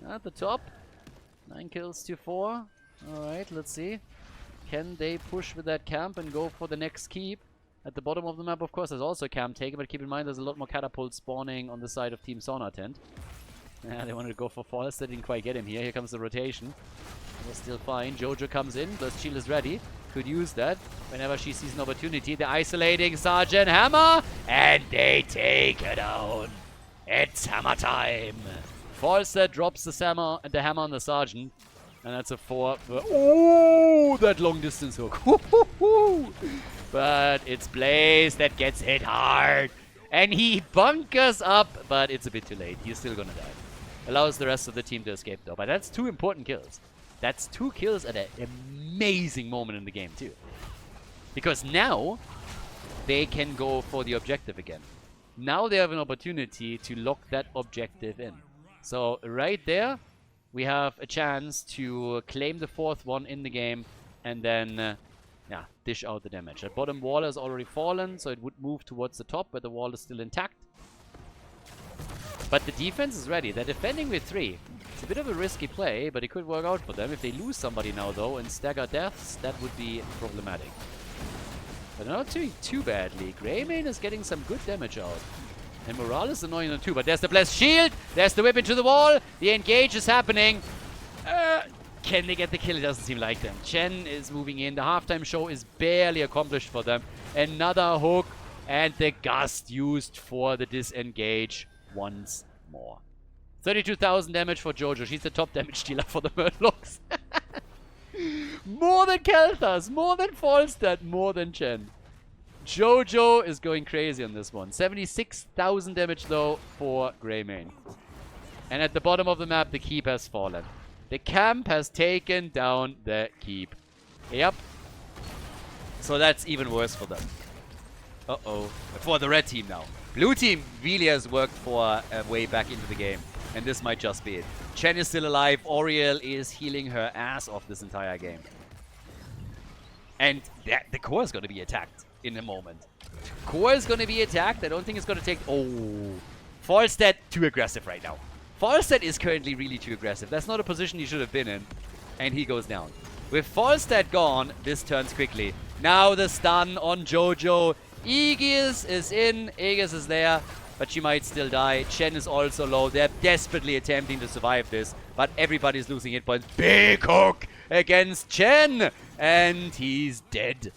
At the top, 9 kills to 4. Alright, let's see. Can they push with that camp and go for the next keep? At the bottom of the map, of course, there's also a camp taken, but keep in mind there's a lot more catapults spawning on the side of Team Sonatent. Yeah, they wanted to go for False. They didn't quite get him here. Here comes the rotation. We're still fine. Jojo comes in. Burst Shield is ready. Could use that whenever she sees an opportunity. They're isolating Sergeant Hammer, and they take her down. It's hammer time. Falster drops the hammer on the Sergeant, and that's a 4. Oh, that long distance hook. But it's Blaze that gets hit hard. And he bunkers up, but it's a bit too late. He's still gonna die. Allows the rest of the team to escape though. But that's 2 important kills. That's 2 kills at an amazing moment in the game too. Because now they can go for the objective again. Now they have an opportunity to lock that objective in. So right there, we have a chance to claim the 4th one in the game and then dish out the damage. That bottom wall has already fallen, so it would move towards the top, but the wall is still intact. But the defense is ready. They're defending with 3. It's a bit of a risky play, but it could work out for them. If they lose somebody now, though, and stagger deaths, that would be problematic. But they're not doing too badly. Greymane is getting some good damage out. And morale is annoying them too, but there's the Blessed Shield. There's the whip into the wall. The engage is happening. Can they get the kill? It doesn't seem like them. Chen is moving in. The halftime show is barely accomplished for them. Another hook. And the gust used for the disengage once more. 32,000 damage for Jojo. She's the top damage dealer for the Murlocs. More than Kel'Thas. More than Falstad. More than Chen. Jojo is going crazy on this one. 76,000 damage though for Greymane. And at the bottom of the map, the keep has fallen. The camp has taken down the keep. Yep. So that's even worse for them. Uh-oh. For the red team now. Blue team really has worked for a way back into the game. And this might just be it. Chen is still alive. Oriel is healing her ass off this entire game. And the core is going to be attacked in a moment. Core is going to be attacked. I don't think it's going to take... Oh. Falstad too aggressive right now. Falstad is currently really too aggressive. That's not a position he should have been in. And he goes down. With Falstad gone, this turns quickly. Now the stun on Jojo. Aegis is in. Aegis is there. But she might still die. Chen is also low. They're desperately attempting to survive this. But everybody's losing hit points. Big hook against Chen. And he's dead.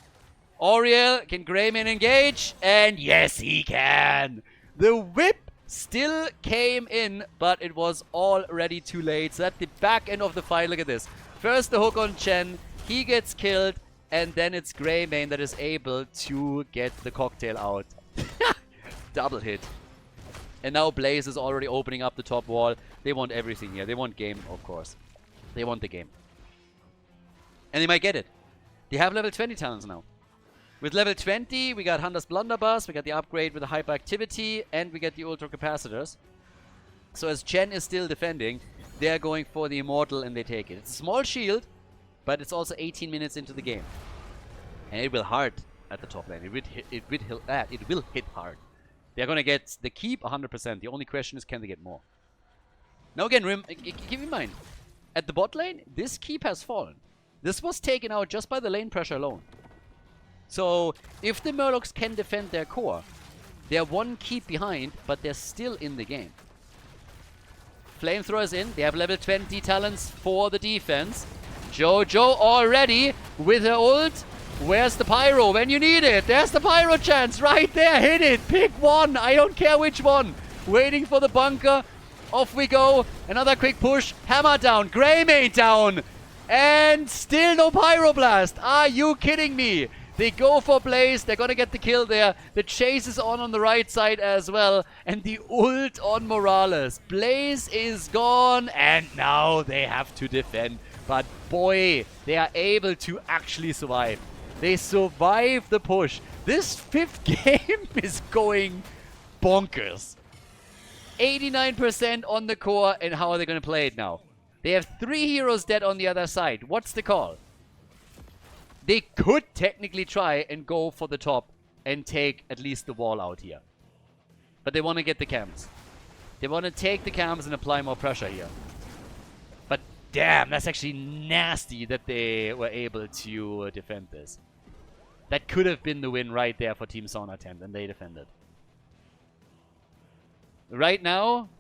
Oriel, can Greymane engage? And yes, he can. The whip still came in, but it was already too late. So at the back end of the fight, look at this. First the hook on Chen, he gets killed, and then it's Greymane that is able to get the cocktail out. Double hit. And now Blaze is already opening up the top wall. They want everything here. They want game, of course. They want the game. And they might get it. They have level 20 talents now. With level 20, we got Hunter's Blunderbuss, we got the upgrade with the hyperactivity, and we get the ultra capacitors. So as Chen is still defending, they're going for the immortal and they take it. It's a small shield, but it's also 18 minutes into the game. And it will hard at the top lane. It will hit hard. They're going to get the keep 100%. The only question is, can they get more? Now again, keep in mind, at the bot lane, this keep has fallen. This was taken out just by the lane pressure alone. So, if the Murlocs can defend their core, they're one keep behind, but they're still in the game. Flamethrowers in. They have level 20 talents for the defense. Jojo already with her ult. Where's the pyro when you need it? There's the pyro chance right there. Hit it. Pick one. I don't care which one. Waiting for the bunker. Off we go. Another quick push. Hammer down. Greymane down. And still no pyroblast. Are you kidding me? They go for Blaze. They're going to get the kill there. The chase is on the right side as well. And the ult on Morales. Blaze is gone. And now they have to defend. But boy, they are able to actually survive. They survive the push. This 5th game is going bonkers. 89% on the core. And how are they going to play it now? They have 3 heroes dead on the other side. What's the call? They could technically try and go for the top and take at least the wall out here. But they want to get the cams. They want to take the cams and apply more pressure here. But damn, that's actually nasty that they were able to defend this. That could have been the win right there for Team Sauna Tent, and they defended. Right now,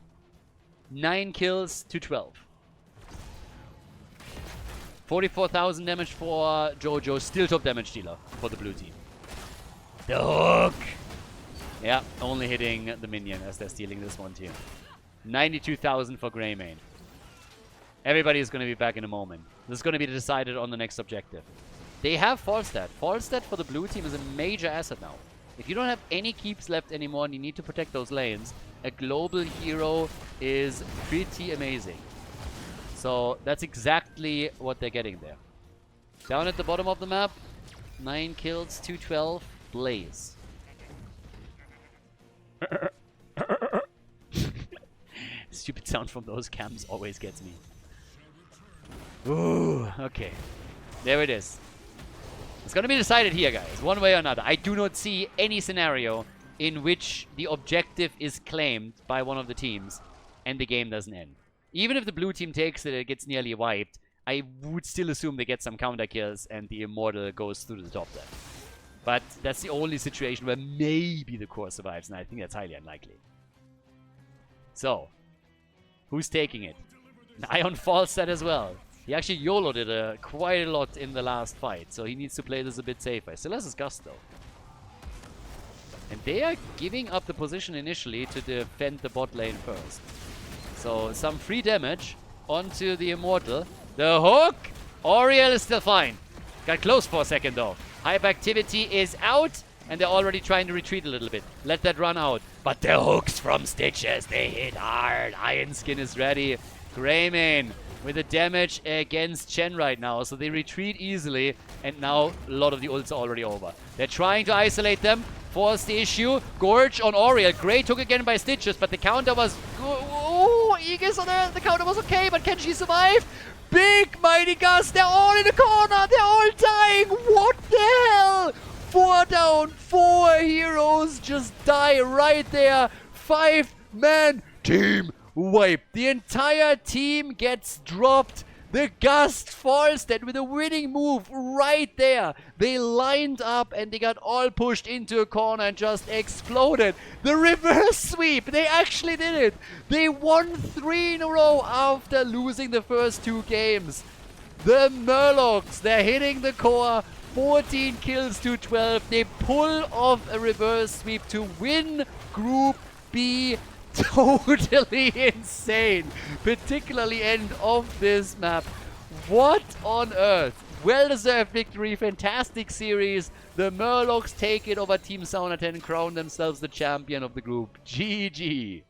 9 kills to 12. 44,000 damage for Jojo. Still top damage dealer for the blue team. The hook! Yeah, only hitting the minion as they're stealing this one too. 92,000 for Greymane. Everybody is going to be back in a moment. This is going to be decided on the next objective. They have Falstad. Falstad for the blue team is a major asset now. If you don't have any keeps left anymore and you need to protect those lanes, a global hero is pretty amazing. So that's exactly what they're getting there. Down at the bottom of the map, 9 kills, 212, Blaze. Stupid sound from those cams always gets me. Ooh, okay. There it is. It's gonna be decided here, guys, one way or another. I do not see any scenario in which the objective is claimed by one of the teams and the game doesn't end. Even if the blue team takes it, it gets nearly wiped. I would still assume they get some counter kills and the Immortal goes through the top there. But that's the only situation where maybe the core survives, and I think that's highly unlikely. So, who's taking it? An eye on Falstad as well. He actually YOLO'd it quite a lot in the last fight, so he needs to play this a bit safer. Still has his Gust though. And they are giving up the position initially to defend the bot lane first. So, some free damage onto the Immortal. The hook! Oriel is still fine. Got close for a second though. Hyperactivity is out, and they're already trying to retreat a little bit. Let that run out. But the hooks from Stitches, they hit hard. Iron Skin is ready. Greymane with the damage against Chen right now. So they retreat easily, and now a lot of the ults are already over. They're trying to isolate them. Force the issue. Gorge on Oriel. Great hook again by Stitches, but the counter was... Oh, Aegis on there. The counter was okay, but can she survive? Big Mighty Gust. They're all in the corner. They're all dying. What the hell? 4 down. 4 heroes just die right there. 5-man team wipe. The entire team gets dropped. The Gust falls then with a winning move right there. They lined up and they got all pushed into a corner and just exploded. The reverse sweep. They actually did it. They won 3 in a row after losing the first 2 games. The Murlocs, they're hitting the core. 14 kills to 12. They pull off a reverse sweep to win Group B. Totally insane, particularly end of this map. What on earth? Well-deserved victory, fantastic series. The Murlocs take it over Team Sauna 10 and crown themselves the champion of the group. GG.